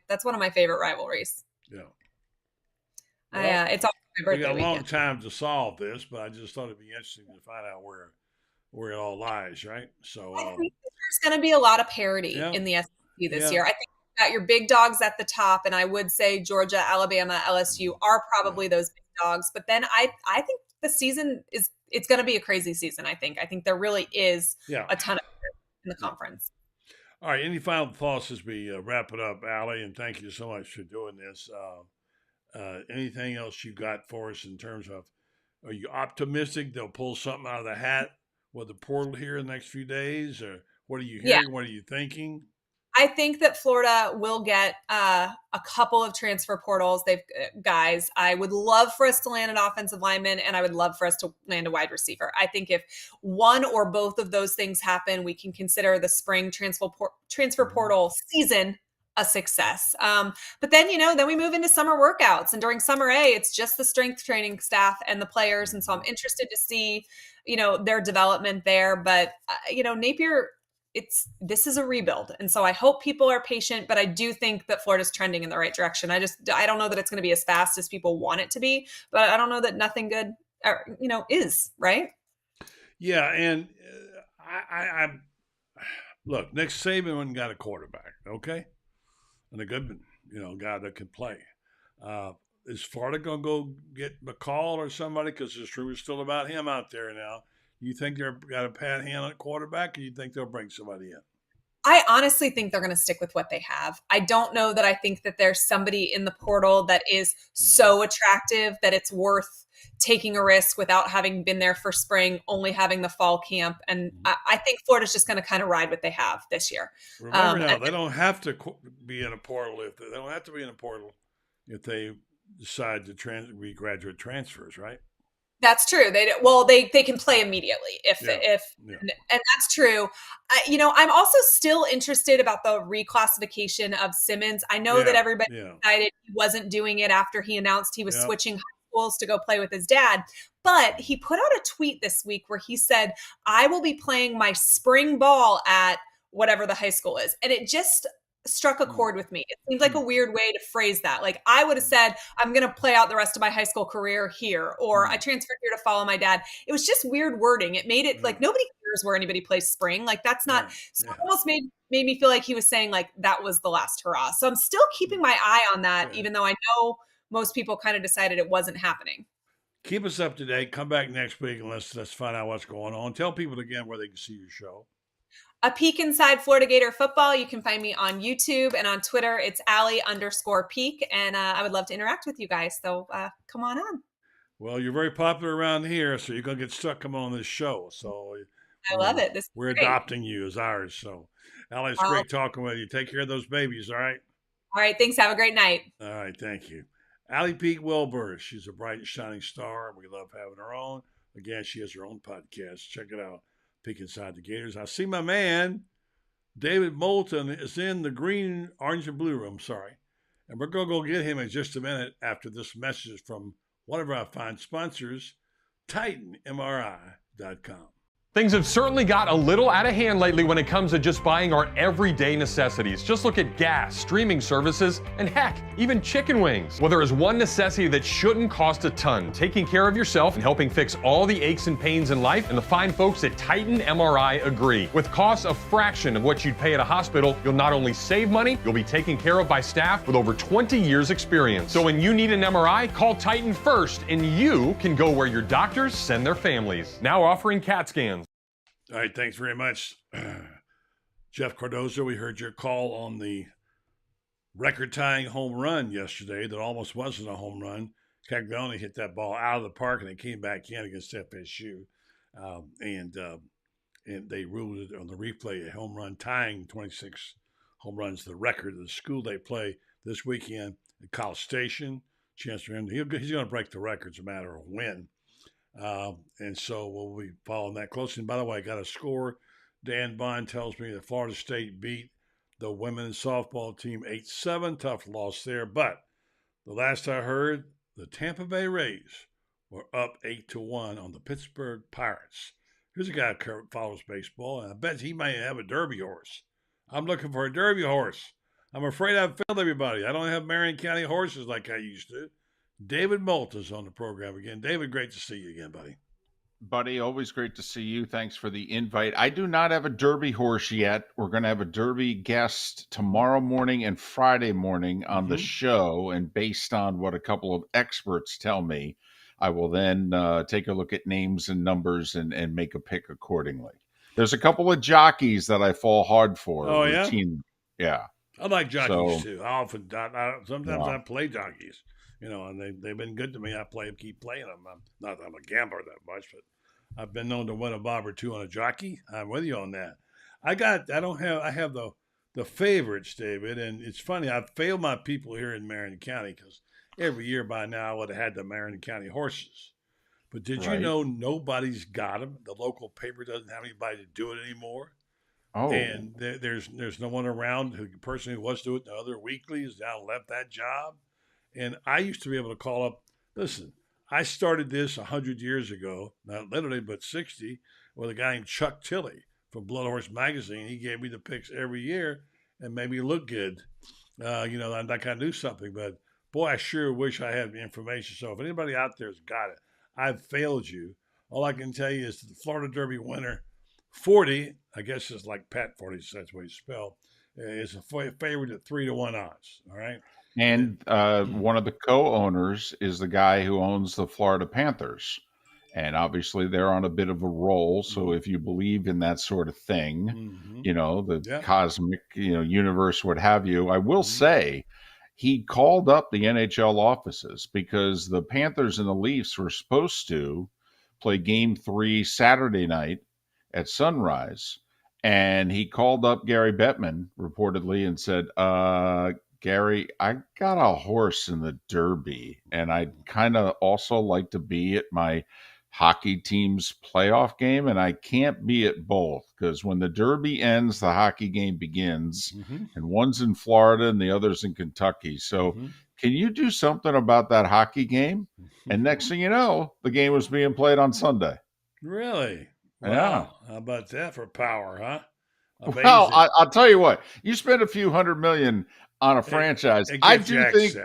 That's one of my favorite rivalries. Yeah. Well, it's all my birthday we got a long weekend. time to solve this, but I just thought it'd be interesting to find out where it all lies, right? So I think there's going to be a lot of parity in the SEC this year. I think you've got your big dogs at the top, and I would say Georgia, Alabama, LSU are probably those big dogs. But then I think the season it's going to be a crazy season. I think there really is a ton of in the conference. All right. Any final thoughts as we wrap it up, Allie? And thank you so much for doing this. Anything else you got for us in terms of, are you optimistic they'll pull something out of the hat with the portal here in the next few days? Or what are you hearing? What are you thinking? I think that Florida will get a couple of transfer portals. Guys, I would love for us to land an offensive lineman, and I would love for us to land a wide receiver. I think if one or both of those things happen, we can consider the spring transfer portal season a success. But then, then we move into summer workouts, and during summer A, it's just the strength training staff and the players. And so I'm interested to see, their development there. But, Napier, this is a rebuild. And so I hope people are patient, but I do think that Florida's trending in the right direction. I don't know that it's going to be as fast as people want it to be, but I don't know that nothing good, is, right? Yeah. And I look, Nick Saban went and got a quarterback. Okay. And a good, guy that can play. Is Florida going to go get McCall or somebody? Because there's rumors still about him out there now. You think they've got a pat hand at quarterback, or you think they'll bring somebody in? I honestly think they're going to stick with what they have. I don't know that I think that there's somebody in the portal that is so attractive that it's worth taking a risk without having been there for spring, only having the fall camp. And I think Florida's just going to kind of ride what they have this year. Remember now, they don't have to be in a portal they don't have to be in a portal if they decide to be graduate transfers, right? That's true. They can play immediately if and that's true. I'm also still interested about the reclassification of Simmons. I know that everybody decided he wasn't doing it after he announced he was switching high schools to go play with his dad. But he put out a tweet this week where he said, "I will be playing my spring ball at whatever the high school is," and it just struck a chord with me. It seems like a weird way to phrase that. Like I would have said, I'm going to play out the rest of my high school career here, or I transferred here to follow my dad. It was just weird wording. It made it like nobody cares where anybody plays spring. Like that's not, so it almost made me feel like he was saying like that was the last hurrah. So I'm still keeping my eye on that, even though I know most people kind of decided it wasn't happening. Keep us up to date. Come back next week and let's find out what's going on. Tell people again where they can see your show. A peek inside Florida Gator football. You can find me on YouTube, and on Twitter, it's Allie_peek. And I would love to interact with you guys. So come on. Well, you're very popular around here, so you're going to get stuck coming on this show. So I love it. We're adopting you as ours. So, Allie, it's great talking with you. Take care of those babies, all right? All right. Thanks. Have a great night. All right. Thank you. Allie Peek Wilbur. She's a bright and shining star. We love having her on. Again, she has her own podcast. Check it out. Peek inside the Gators. I see my man, David Moulton, is in the green, orange, and blue room. Sorry. And we're going to go get him in just a minute after this message from one of our fine sponsors, TitanMRI.com. Things have certainly got a little out of hand lately when it comes to just buying our everyday necessities. Just look at gas, streaming services, and heck, even chicken wings. Well, there is one necessity that shouldn't cost a ton: taking care of yourself and helping fix all the aches and pains in life, and the fine folks at Titan MRI agree. With costs a fraction of what you'd pay at a hospital, you'll not only save money, you'll be taken care of by staff with over 20 years experience. So when you need an MRI, call Titan first, and you can go where your doctors send their families. Now offering CAT scans. All right, thanks very much, Jeff Cardozo. We heard your call on the record-tying home run yesterday that almost wasn't a home run. Caglione hit that ball out of the park, and it came back in against FSU. And they ruled it on the replay a home run, tying 26 home runs, the record of the school they play this weekend at College Station. Chance for him, he's going to break the record. It's a matter of when. And so we'll be following that closely. And by the way, I got a score. Dan Bond tells me that Florida State beat the women's softball team 8-7. Tough loss there. But the last I heard, the Tampa Bay Rays were up 8-1 on the Pittsburgh Pirates. Here's a guy who follows baseball, and I bet he might have a Derby horse. I'm looking for a Derby horse. I'm afraid I've failed everybody. I don't have Marion County horses like I used to. David Moulton's on the program again. David, great to see you again, buddy. Buddy, always great to see you. Thanks for the invite. I do not have a Derby horse yet. We're going to have a Derby guest tomorrow morning and Friday morning on the show. And based on what a couple of experts tell me, I will then take a look at names and numbers and make a pick accordingly. There's a couple of jockeys that I fall hard for. Oh, yeah? Yeah. I like jockeys, too. Sometimes I play jockeys. And they've been good to me. I keep playing them. Not that I'm a gambler that much, but I've been known to win a bob or two on a jockey. I'm with you on that. I have the favorites, David, and it's funny. I've failed my people here in Marion County because every year by now I would have had the Marion County horses. But did you know nobody's got them? The local paper doesn't have anybody to do it anymore. Oh, and there's no one around. The person who was doing it the other weekly has now left that job. And I used to be able to call up, listen, I started this 100 years ago, not literally, but 60, with a guy named Chuck Tilley from Blood Horse Magazine. He gave me the picks every year and made me look good, like I knew something. But, boy, I sure wish I had the information. So if anybody out there has got it, I've failed you. All I can tell you is the Florida Derby winner, 40, I guess it's like Pat 40, that's what he spelled, is a favorite at 3-1 odds, all right? And one of the co-owners is the guy who owns the Florida Panthers. And obviously they're on a bit of a roll. So if you believe in that sort of thing, the cosmic, universe, what have you, I will say he called up the NHL offices because the Panthers and the Leafs were supposed to play Game 3 Saturday night at sunrise. And he called up Gary Bettman reportedly and said, Gary, I got a horse in the Derby, and I'd kind of also like to be at my hockey team's playoff game, and I can't be at both because when the Derby ends, the hockey game begins, and one's in Florida and the other's in Kentucky. So can you do something about that hockey game? And next thing you know, the game was being played on Sunday. Really? Wow. Yeah. How about that for power, huh? Amazing. Well, I'll tell you what, you spend a few $100 million on a franchise. I do think,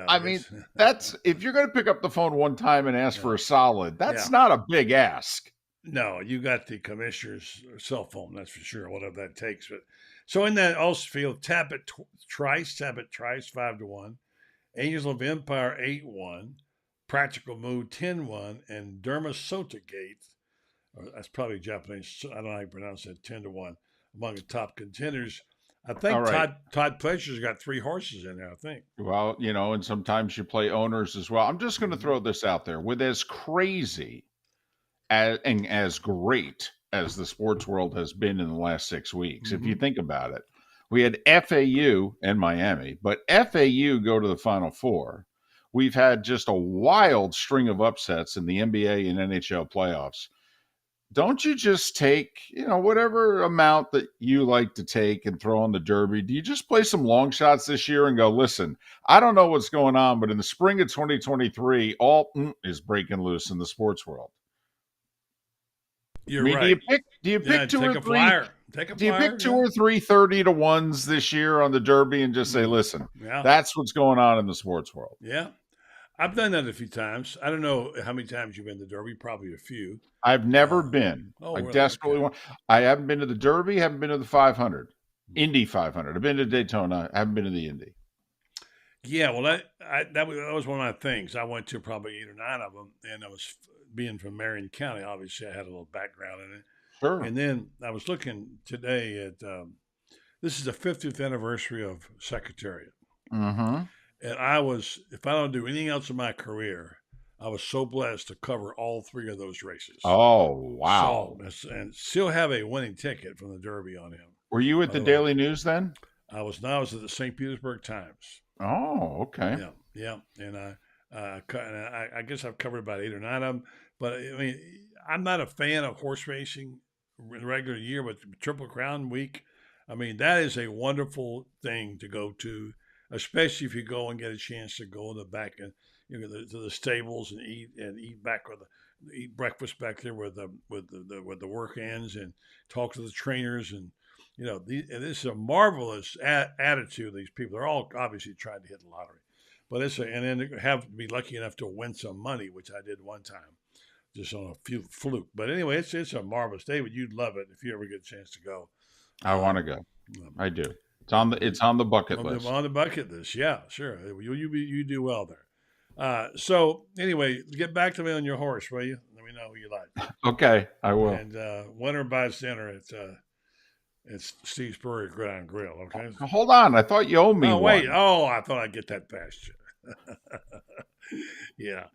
I mean, that's, if you're going to pick up the phone one time and ask for a solid, that's not a big ask. No, you got the commissioner's cell phone, that's for sure, whatever that takes. But so in that also field, tap it Trice 5-1, Angels of Empire 8-1, Practical Mood 10-1, and Dermasota Gate, that's probably Japanese, I don't know how you pronounce it, 10-1, among the top contenders. I think Todd Pletcher's got 3 horses in there, I think. Well, you know, and sometimes you play owners as well. I'm just going to throw this out there. With as crazy and as great as the sports world has been in the last 6 weeks, if you think about it, we had FAU and Miami, but FAU go to the Final Four. We've had just a wild string of upsets in the NBA and NHL playoffs. Don't you just take, you know, whatever amount that you like to take and throw on the Derby? Do you just play some long shots this year and go, listen, I don't know what's going on, but in the spring of 2023, all is breaking loose in the sports world. You're right. Do you pick two or three? Flyer. Do you pick 2 or 3 30-1s this year on the Derby and just say, listen, that's what's going on in the sports world? Yeah. I've done that a few times. I don't know how many times you've been to the Derby, probably a few. I've never been. I really? desperately want. I haven't been to the Derby, haven't been to the 500, Indy 500. I've been to Daytona, I haven't been to the Indy. Yeah, well, that was one of my things. I went to probably 8 or 9 of them, and I was being from Marion County. Obviously, I had a little background in it. Sure. And then I was looking today at this is the 50th anniversary of Secretariat. Mm-hmm. And I was, if I don't do anything else in my career, I was so blessed to cover all 3 of those races. Oh, wow. So, and still have a winning ticket from the Derby on him. Were you at the Daily News then? I was at the St. Petersburg Times. Oh, okay. Yeah. And I guess I've covered about 8 or 9 of them. But I mean, I'm not a fan of horse racing in a regular year, but Triple Crown week, I mean, that is a wonderful thing to go to, especially if you go and get a chance to go in the back and to the stables and eat breakfast back there where the work ends and talk to the trainers and this is a marvelous attitude of these people. They're all obviously trying to hit the lottery, but and then to have to be lucky enough to win some money, which I did one time, just on a few fluke. But anyway, it's a marvelous. David, you'd love it if you ever get a chance to go. I want to go. I do. It's on the bucket list. On the bucket list, yeah, sure. You do well there. So anyway, get back to me on your horse, will you? Let me know who you like. Okay, I will. And winner buys dinner at Steve's Brewery Gridiron Grill. Okay. Hold on, I thought you owed me one. Wait. Oh, I thought I'd get that past you. Yeah.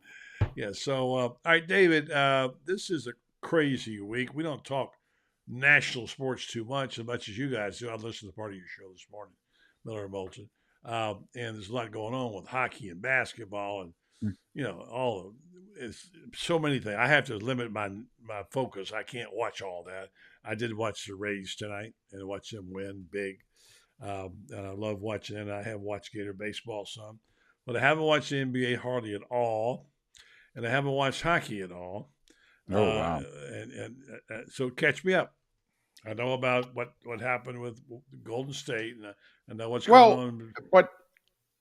So, all right, David. This is a crazy week. We don't talk national sports too much as you guys do. I listened to part of your show this morning, Miller and Moulton, and there's a lot going on with hockey and basketball, and it's so many things. I have to limit my focus. I can't watch all that. I did watch the Rays tonight and watch them win big, and I love watching it. I have watched Gator baseball some, but I haven't watched the NBA hardly at all, and I haven't watched hockey at all. Oh wow! So catch me up. I know about what happened with Golden State, and I know what's going on. But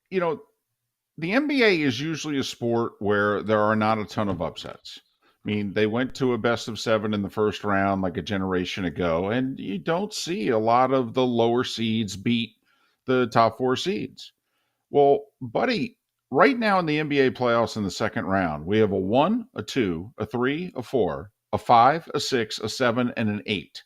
the NBA is usually a sport where there are not a ton of upsets. I mean, they went to a best of 7 in the first round like a generation ago, and you don't see a lot of the lower seeds beat the top 4 seeds. Well, buddy, right now in the NBA playoffs in the second round, we have a 1, a 2, a 3, a 4, a 5, a 6, a 7, and an 8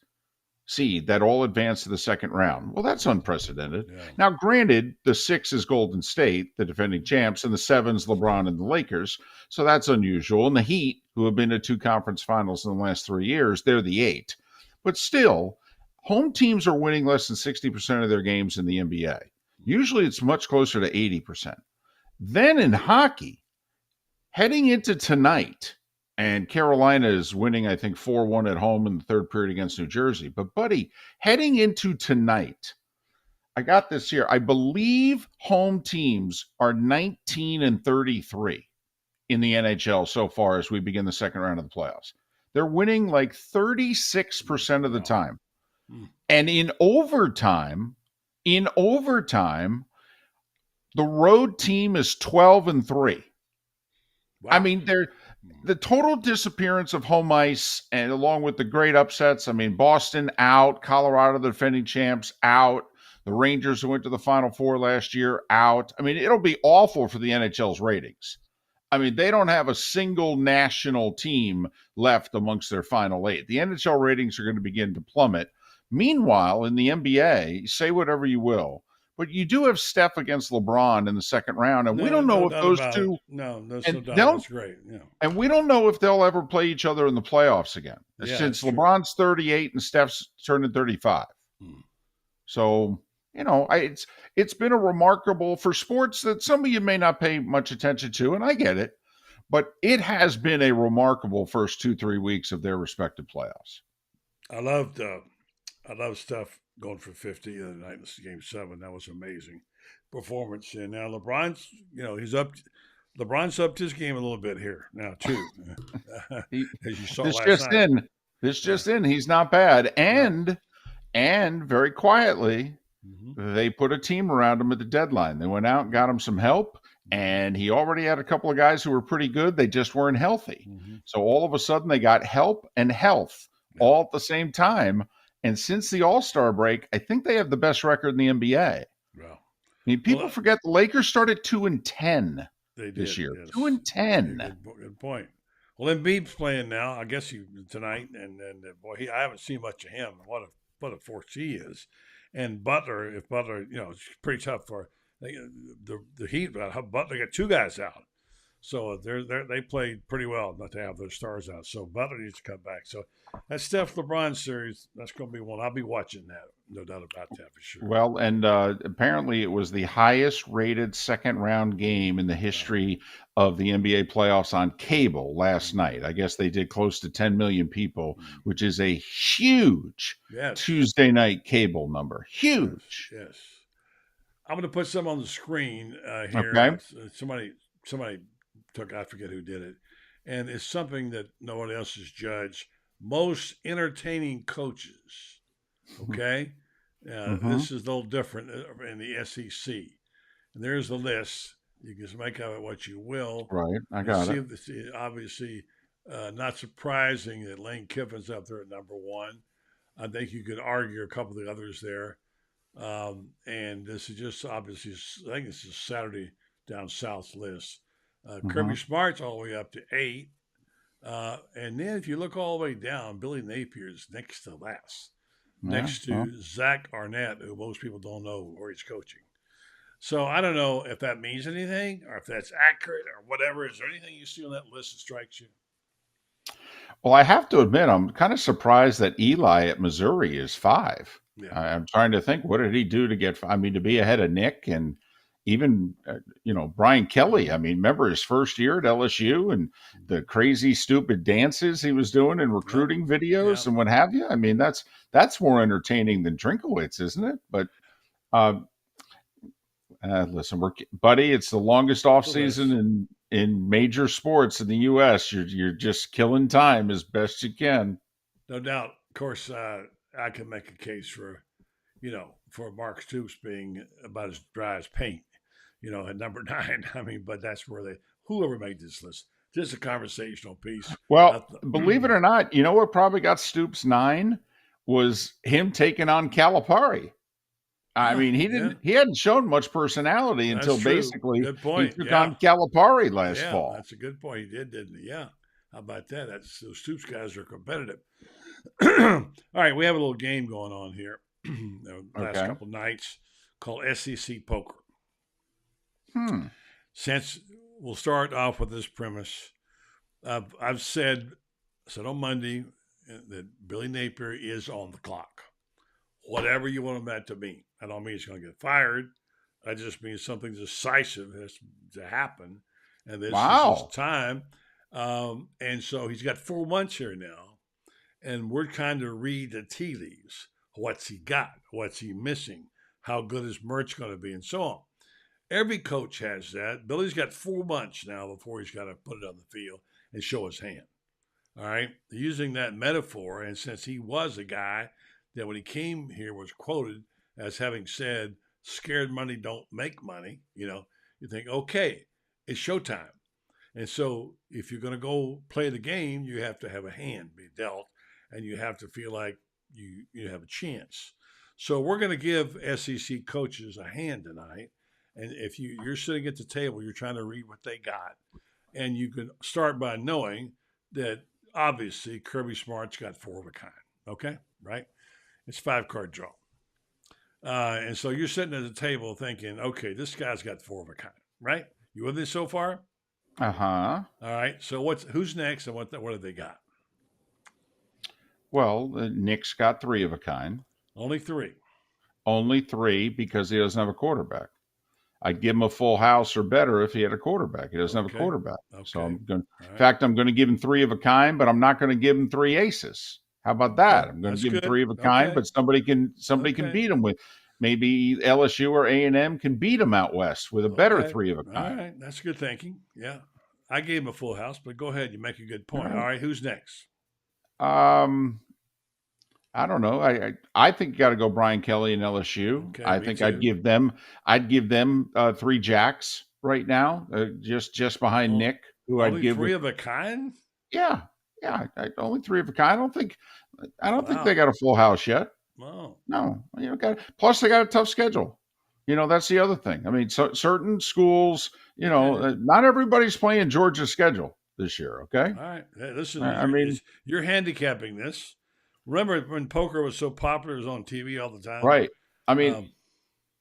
seed that all advance to the second round. Well, that's unprecedented. Yeah. Now, granted, the 6 is Golden State, the defending champs, and the 7's LeBron and the Lakers, so that's unusual. And the Heat, who have been to 2 conference finals in the last 3 years, they're the 8. But still, home teams are winning less than 60% of their games in the NBA. Usually it's much closer to 80%. Then in hockey, heading into tonight, And Carolina is winning, I think, 4-1 at home in the third period against New Jersey. But, buddy, heading into tonight, I got this here. I believe home teams are 19-33 in the NHL so far as we begin the second round of the playoffs. They're winning like 36% of the time. And in overtime, the road team is 12-3. Wow. I mean, the total disappearance of home ice, and along with the great upsets. I mean, Boston out, Colorado, the defending champs, out. The Rangers, who went to the Final Four last year, out. I mean, it'll be awful for the NHL's ratings. I mean, they don't have a single national team left amongst their final 8. The NHL ratings are going to begin to plummet. Meanwhile, in the NBA, say whatever you will, but you do have Steph against LeBron in the second round, and we don't know if those two. No doubt. That's great. Yeah. And we don't know if they'll ever play each other in the playoffs again, since LeBron's 38 and Steph's turning 35. So, it's been a remarkable for sports that some of you may not pay much attention to, and I get it, but it has been a remarkable first 2-3 weeks of their respective playoffs. I love Steph going for 50 the other night in Game 7. That was amazing performance. And now LeBron's, LeBron's upped his game a little bit here now too. As you saw last night. This just in, he's not bad. And very quietly, they put a team around him at the deadline. They went out and got him some help, and he already had a couple of guys who were pretty good. They just weren't healthy. So all of a sudden, they got help and health all at the same time. And since the All-Star break, I think they have the best record in the NBA. Wow. I mean, people forget the Lakers started 2-10 this year. Yes. 2-10. Good point. Well, Embiid's playing now. I guess tonight, and boy, I haven't seen much of him. What a force he is. And Butler, it's pretty tough for the Heat. But Butler got 2 guys out, so they played pretty well not to have their stars out. So Butler needs to come back. So that Steph LeBron series, that's going to be one. I'll be watching that, no doubt about that for sure. Well, and apparently it was the highest rated second round game in the history of the NBA playoffs on cable last night. I guess they did close to 10 million people, which is a huge Tuesday night cable number. Huge. Yes. I'm going to put some on the screen here. Okay. Somebody took, I forget who did it. And it's something that no one else has judged. Most entertaining coaches. Okay. This is a little different in the SEC. And there's the list. You can make of it what you will. Right. I got it. Obviously, not surprising that Lane Kiffin's up there at number 1. I think you could argue a couple of the others there. And this is just obviously, I think this is Saturday down South list. Kirby Smart's all the way up to 8. And then if you look all the way down, Billy Napier is next to last. Next to Zach Arnett, who most people don't know where he's coaching. So I don't know if that means anything or if that's accurate or whatever. Is there anything you see on that list that strikes you? Well, I have to admit, I'm kind of surprised that Eli at Missouri is 5. Yeah. I'm trying to think, what did he do to be ahead of Nick and even, Brian Kelly. I mean, remember his first year at LSU and the crazy, stupid dances he was doing in recruiting videos and what have you. I mean, that's more entertaining than Drinkowitz, isn't it? But listen, buddy, it's the longest off season in major sports in the U.S. You're just killing time as best you can. No doubt. Of course, I can make a case for Mark Stoops being about as dry as paint, at number 9. I mean, but that's where whoever made this list, just a conversational piece. Well, believe it or not, what probably got Stoops 9 was him taking on Calipari. I mean, he hadn't shown much personality until basically he took on Calipari last fall. That's a good point. He did, didn't he? Yeah. How about that? Those Stoops guys are competitive. All right, we have a little game going on here the last couple nights called SEC Poker. Since we'll start off with this premise, I've said on Monday that Billy Napier is on the clock. Whatever you want that to mean. I don't mean he's going to get fired. I just mean something decisive has to happen. And this is his time. And so he's got 4 months here now, and we're trying to read the tea leaves. What's he got? What's he missing? How good is merch going to be, and so on. Every coach has that. Billy's got 4 months now before he's got to put it on the field and show his hand. All right, using that metaphor, and since he was a guy that when he came here was quoted as having said, "Scared money don't make money," you think, okay, it's showtime. And so if you're going to go play the game, you have to have a hand be dealt, and you have to feel like you have a chance. So we're going to give SEC coaches a hand tonight. And if you're sitting at the table, you're trying to read what they got. And you can start by knowing that obviously Kirby Smart's got 4 of a kind. Okay? Right? It's 5-card draw. And so you're sitting at the table thinking, okay, this guy's got 4 of a kind. Right? You with me so far? Uh-huh. All right. So who's next, and what have they got? Well, Nick's got 3 of a kind. Only 3. Only 3 because he doesn't have a quarterback. I'd give him a full house or better if he had a quarterback. He doesn't have a quarterback. Okay. So in fact, I'm going to give him 3 of a kind, but I'm not going to give him 3 aces. How about that? I'm going to give him 3 of a kind, but somebody can beat him with maybe LSU or A&M can beat him out west with a better 3 of a kind. All right. That's good thinking. Yeah. I gave him a full house, but go ahead. You make a good point. All right. Who's next? I don't know. I think you got to go Brian Kelly and LSU. Okay, I think I'd give them 3 jacks right now, just behind Nick, who I'd give 3 of a kind. Yeah, only 3 of a kind. I don't think they got a full house yet. Wow. No, plus they got a tough schedule. That's the other thing. I mean, certain schools, not everybody's playing Georgia's schedule this year. Okay. All right. Hey, listen, you're handicapping this. Remember when poker was so popular, it was on TV all the time? Right. I mean,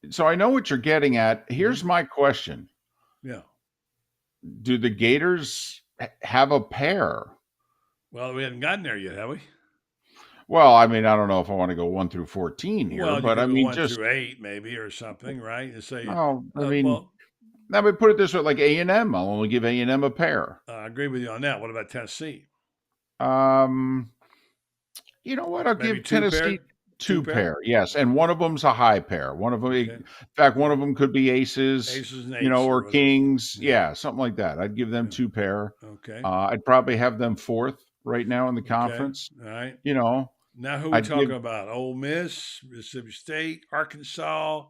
so I know what you're getting at. Here's my question. Yeah. Do the Gators have a pair? Well, we haven't gotten there yet, have we? Well, I mean, I don't know if I want to go 1 through 14 here, but I mean, 1 through 8 maybe or something, right? You say, no, I mean, let me put it this way: like A&M, I'll only give A&M a pair. I agree with you on that. What about Tennessee? You know what? I'll give Tennessee 2 pair. Yes, and one of them's a high pair. One of them, in fact, one of them could be aces and eights, or kings. Yeah, something like that. I'd give them 2 pair. Okay. I'd probably have them 4th right now in the conference. All right. Now who are we talking about? Ole Miss, Mississippi State, Arkansas.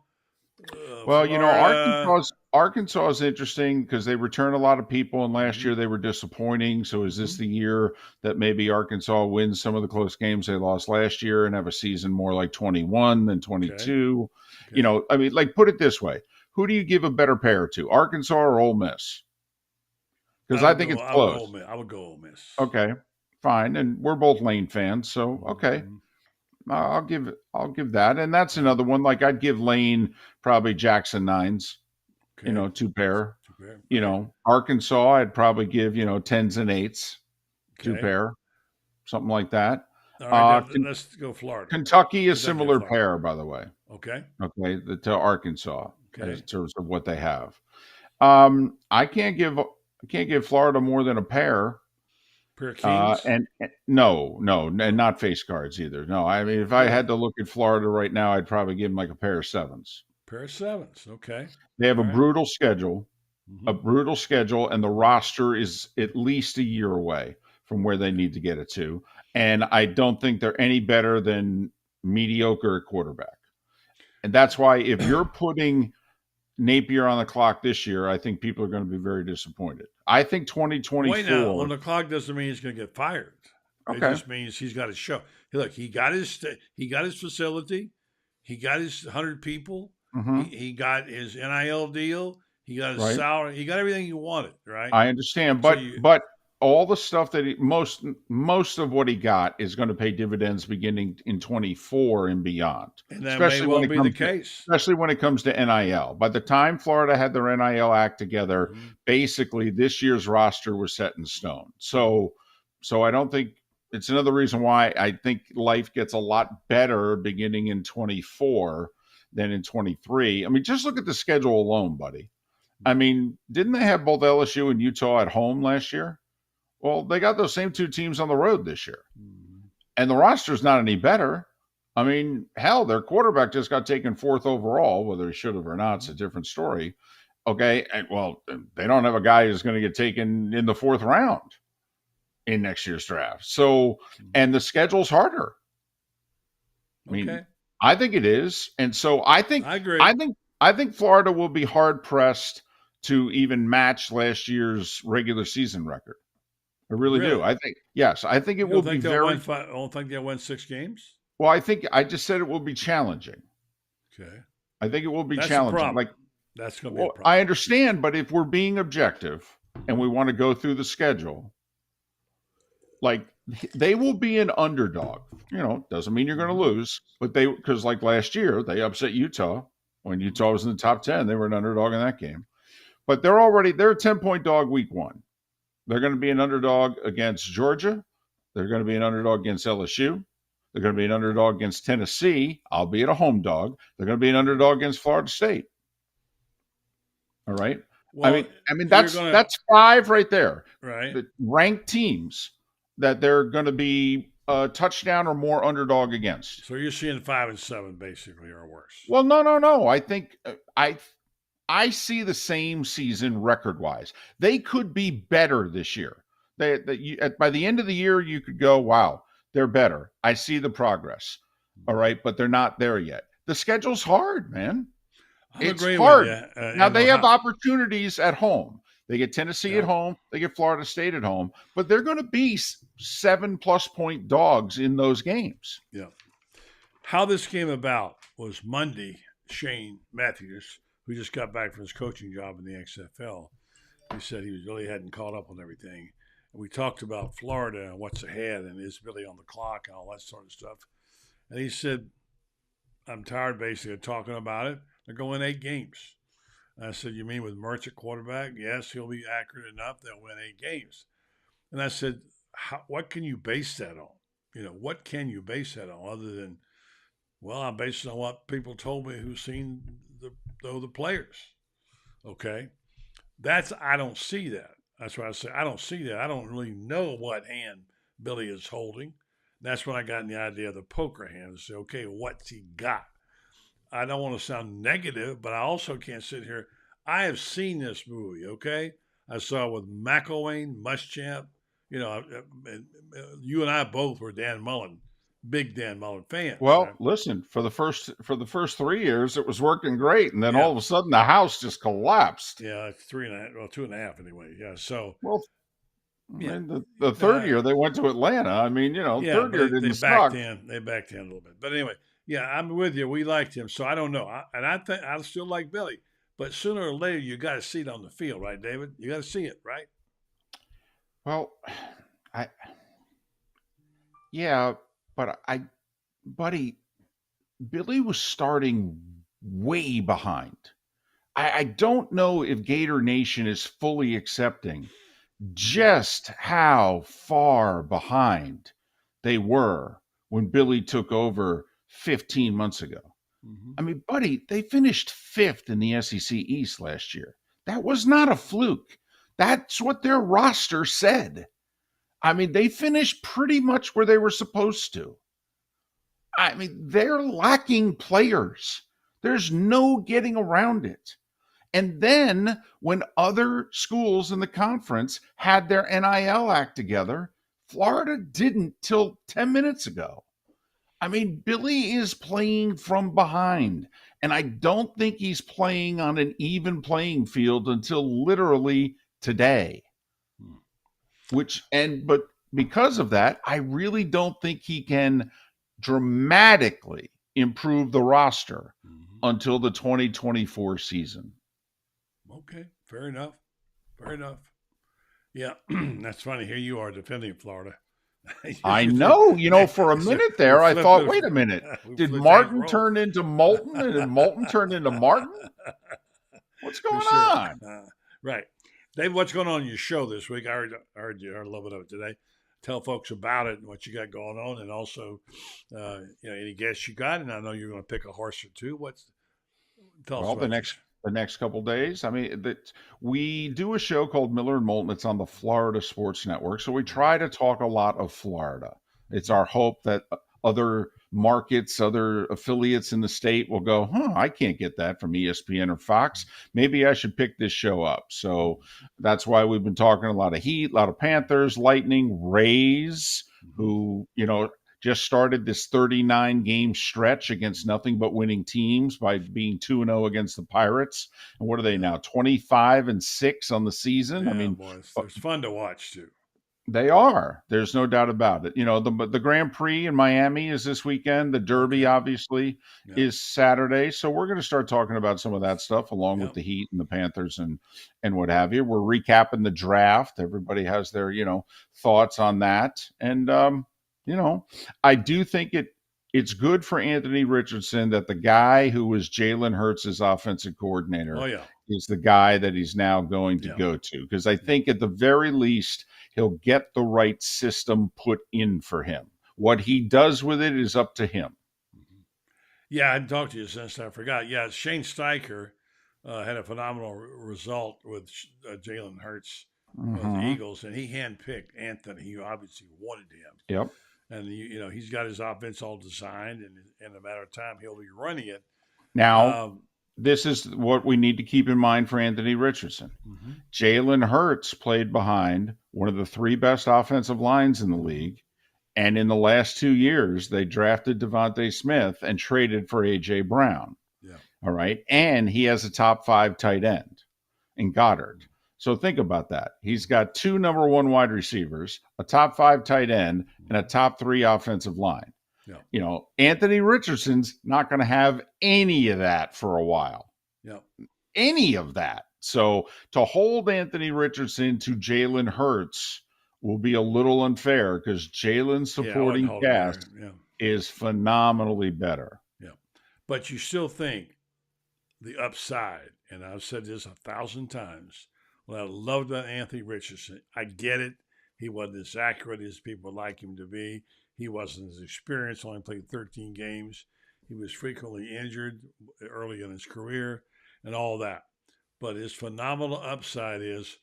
Well, Florida. Arkansas is interesting because they return a lot of people, and last year they were disappointing. So is this the year that maybe Arkansas wins some of the close games they lost last year and have a season more like 21 than 22? Okay. I mean, like, put it this way. Who do you give a better pair to, Arkansas or Ole Miss? Because I think it's close. I would go Ole Miss. Okay, fine. And we're both Lane fans, so okay. I'll give that. And that's another one. Like, I'd give Lane probably Jackson 9s, 2 pair. 2 pair. Arkansas, I'd probably give, 10s and 8s, 2 pair, something like that. All right, let's go Florida. Kentucky is similar pair, by the way. Okay. To Arkansas in terms of what they have. I can't give Florida more than a pair. Pair of kings? And no, and not face cards either. No, I mean, if I had to look at Florida right now, I'd probably give them like a pair of 7s. Pair of 7s, okay. They have a brutal schedule, and the roster is at least a year away from where they need to get it to. And I don't think they're any better than mediocre at quarterback. And that's why if you're putting Napier on the clock this year, I think people are going to be very disappointed. I think 2024. Wait now, on the clock doesn't mean he's going to get fired. Okay. It just means he's got to show. Look, he got his facility, he got his 100 people, he got his NIL deal, he got his salary, he got everything he wanted. Right. I understand, but all the stuff that most of what he got is going to pay dividends beginning in 24 and beyond. And that may well be the case. Especially when it comes to NIL. By the time Florida had their NIL act together, basically this year's roster was set in stone. So I don't think it's another reason why I think life gets a lot better beginning in 24 than in 23. I mean, just look at the schedule alone, buddy. I mean, didn't they have both LSU and Utah at home last year? Well, they got those same two teams on the road this year. And the roster's not any better. I mean, hell, their quarterback just got taken 4th overall. Whether he should have or not, it's a different story. Okay, and well, they don't have a guy who's going to get taken in the 4th round in next year's draft. So, and the schedule's harder. I mean, I think it is. And so I agree. I think Florida will be hard pressed to even match last year's regular season record. I really do. I think, yes, I think it will be very. I don't think they'll win 6 games. Well, I just said it will be challenging. Okay. I think it will be That's challenging. Like, that's going to be a problem. I understand, but if we're being objective and we want to go through the schedule, like they will be an underdog. Doesn't mean you're going to lose, but because like last year, they upset Utah. When Utah was in the top 10, they were an underdog in that game. But they're a 10-point dog week 1. They're going to be an underdog against Georgia. They're going to be an underdog against LSU. They're going to be an underdog against Tennessee, albeit a home dog. They're going to be an underdog against Florida State. All right. Well, I mean that's 5 right there. Right. The ranked teams that they're going to be a touchdown or more underdog against. So you're seeing 5 and 7 basically, or worse. Well, no. I think I see the same season record-wise. They could be better this year. By the end of the year, you could go, wow, they're better. I see the progress. All right, but they're not there yet. The schedule's hard, man. It's hard. Now, they have opportunities at home. They get Tennessee at home. They get Florida State at home. But they're going to be 7+ point dogs in those games. Yeah. How this came about was Monday, Shane Matthews, who just got back from his coaching job in the XFL, he said he really hadn't caught up on everything. And we talked about Florida and what's ahead and is Billy on the clock and all that sort of stuff. And he said, I'm tired basically of talking about it. They're going 8 games. And I said, you mean with Mertz at quarterback? Yes, he'll be accurate enough. They'll win 8 games. And I said, what can you base that on? What can you base that on other than, well, I'm basing on what people told me who've seen the players. Okay. I don't see that. That's why I say I don't see that. I don't really know what hand Billy is holding. That's when I got in the idea of the poker hand and say, okay, what's he got? I don't want to sound negative, but I also can't sit here. I have seen this movie, okay? I saw it with McElwain, Muschamp. You and I both were big Dan Mullen fans. Well, listen, for the first 3 years, it was working great, and then all of a sudden, the house just collapsed. Yeah, 3.5, well, 2.5 anyway. Yeah, so the third year they went to Atlanta. I mean, third year didn't suck. They backed in a little bit, but anyway, yeah, I'm with you. We liked him, so I don't know, I think I still like Billy, but sooner or later you got to see it on the field, right, David? You got to see it, right? Well, but buddy, Billy was starting way behind. I don't know if Gator Nation is fully accepting just how far behind they were when Billy took over 15 months ago. Mm-hmm. I mean, buddy, they finished 5th in the SEC East last year. That was not a fluke. That's what their roster said. I mean, they finished pretty much where they were supposed to. I mean, they're lacking players. There's no getting around it. And then when other schools in the conference had their NIL act together, Florida didn't till 10 minutes ago. I mean, Billy is playing from behind, and I don't think he's playing on an even playing field until literally today. But because of that, I really don't think he can dramatically improve the roster until the 2024 season. Okay, fair enough. Yeah, that's funny. Here you are defending Florida. I know. For a minute there, I thought, wait a minute. Did Martin turn into Moulton and did Moulton turn into Martin? What's going on? Right. Dave, what's going on in your show this week? I heard you heard a little bit of it today. Tell folks about it and what you got going on, and also, any guests you got. And I know you're going to pick a horse or two. Tell us the the next couple days. I mean, we do a show called Miller and Moulton. It's on the Florida Sports Network. So we try to talk a lot of Florida. It's our hope that other markets, other affiliates in the state will go, I can't get that from ESPN or Fox. Maybe I should pick this show up. So that's why we've been talking a lot of Heat, a lot of Panthers, Lightning, Rays, who, just started this 39 game stretch against nothing but winning teams by being 2-0 against the Pirates. And what are they now? 25-6 on the season. Yeah, I mean, boy, it's fun to watch too. They are. There's no doubt about it. The Grand Prix in Miami is this weekend. The Derby, obviously, is Saturday. So we're going to start talking about some of that stuff along with the Heat and the Panthers and what have you. We're recapping the draft. Everybody has their, thoughts on that. And, I do think it's good for Anthony Richardson that the guy who was Jalen Hurts' offensive coordinator is the guy that he's now going to go to. Because I think at the very least, he'll get the right system put in for him. What he does with it is up to him. Yeah, I hadn't talked to you since I forgot. Yeah, Shane Steicher had a phenomenal result with Jalen Hurts of the Eagles, and he handpicked Anthony. He obviously wanted him. Yep. And, he's got his offense all designed, and in a matter of time, he'll be running it. Now, this is what we need to keep in mind for Anthony Richardson. Jalen Hurts played behind one of the three best offensive lines in the league. And in the last 2 years, they drafted Devontae Smith and traded for A.J. Brown. Yeah. All right. And he has a top 5 tight end in Goddard. So think about that. He's got 2 number 1 wide receivers, a top 5 tight end, and a top 3 offensive line. Yeah. Anthony Richardson's not going to have any of that for a while. Yeah. Any of that. So to hold Anthony Richardson to Jalen Hurts will be a little unfair because Jalen's supporting cast is phenomenally better. Yeah. But you still think the upside, and I've said this 1,000 times, what I loved about Anthony Richardson, I get it. He wasn't as accurate as people like him to be. He wasn't as experienced, only played 13 games. He was frequently injured early in his career and all that. But his phenomenal upside is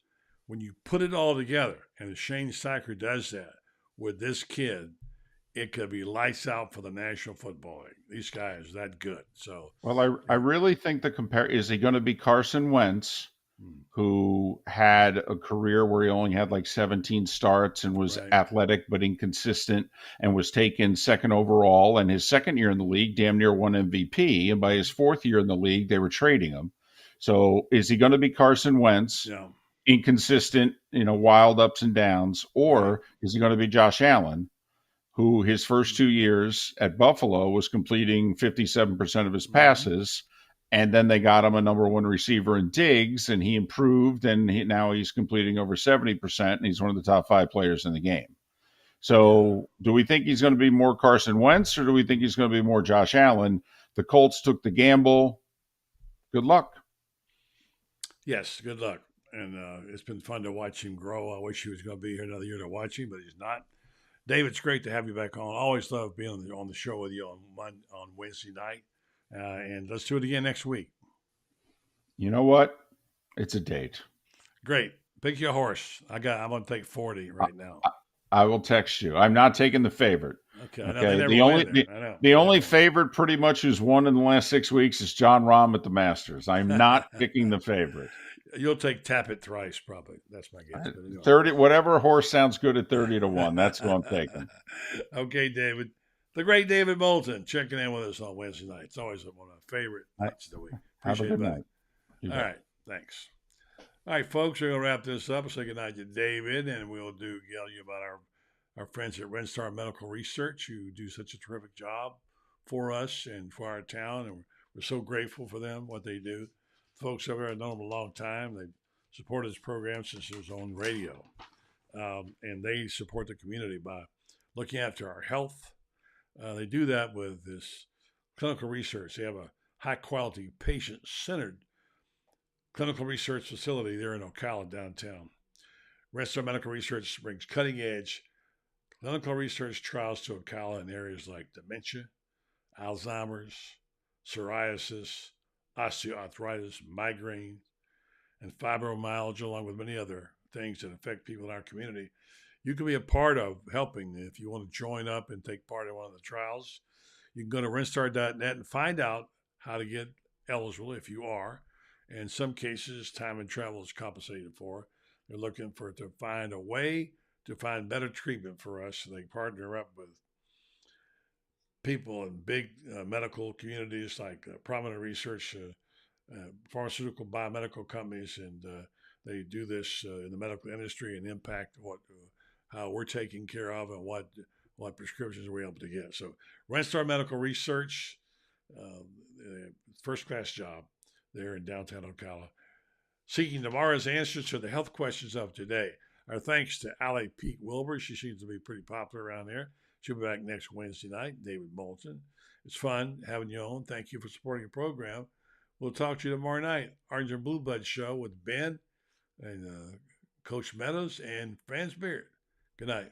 when you put it all together, and Shane Steicher does that with this kid, it could be lights out for the National Football League. These guys are that good. So, well, I really think is he going to be Carson Wentz, who had a career where he only had like 17 starts and was athletic but inconsistent and was taken second overall. And his second year in the league, damn near won MVP. And by his fourth year in the league, they were trading him. So is he going to be Carson Wentz, inconsistent, wild ups and downs? Or is he going to be Josh Allen, who his first 2 years at Buffalo was completing 57% of his passes? And then they got him a number 1 receiver in Diggs, and he improved, and now he's completing over 70%, and he's one of the top 5 players in the game. So do we think he's going to be more Carson Wentz, or do we think he's going to be more Josh Allen? The Colts took the gamble. Good luck. Yes, good luck. And it's been fun to watch him grow. I wish he was going to be here another year to watch him, but he's not. David, it's great to have you back on. I always love being on the show with you on Wednesday night. And let's do it again next week. You know what? It's a date. Great. Pick your horse. I'm going to take 40 right now. I will text you. I'm not taking the favorite. Okay. The only favorite pretty much who's won in the last 6 weeks is John Rahm at the Masters. I'm not picking the favorite. You'll take Tappet thrice, probably. That's my guess. 30, whatever horse sounds good at 30-1. That's who I'm taking. Okay, David. The great David Moulton checking in with us on Wednesday night. It's always one of my favorite nights of the week. Have a good night. All right. Thanks. All right, folks, we're going to wrap this up. Say goodnight to David, and we'll yell you about our friends at Red Medical Research who do such a terrific job for us and for our town. And we're so grateful for them, what they do. Folks over there have known them a long time. They've supported this program since it was on radio. And they support the community by looking after our health. They do that with this clinical research. They have a high-quality, patient-centered clinical research facility there in Ocala downtown. Red Star Medical Research brings cutting-edge clinical research trials to Ocala in areas like dementia, Alzheimer's, psoriasis, osteoarthritis, migraine, and fibromyalgia, along with many other things that affect people in our community. You can be a part of helping if you want to join up and take part in one of the trials. You can go to renstar.net and find out how to get eligible if you are. In some cases, time and travel is compensated for. They're looking to find a way to find better treatment for us, so they partner up with people in big medical communities like prominent research, pharmaceutical biomedical companies, and they do this in the medical industry and impact how we're taken care of and what prescriptions we're able to get. So Renstar Medical Research, first-class job there in downtown Ocala, seeking tomorrow's answers to the health questions of today. Our thanks to Allie Pete Wilbur. She seems to be pretty popular around there. She'll be back next Wednesday night. David Moulton. It's fun having you on. Thank you for supporting the program. We'll talk to you tomorrow night. Orange and Blue Blood Show with Ben and Coach Meadows and Franz Beard. Good night.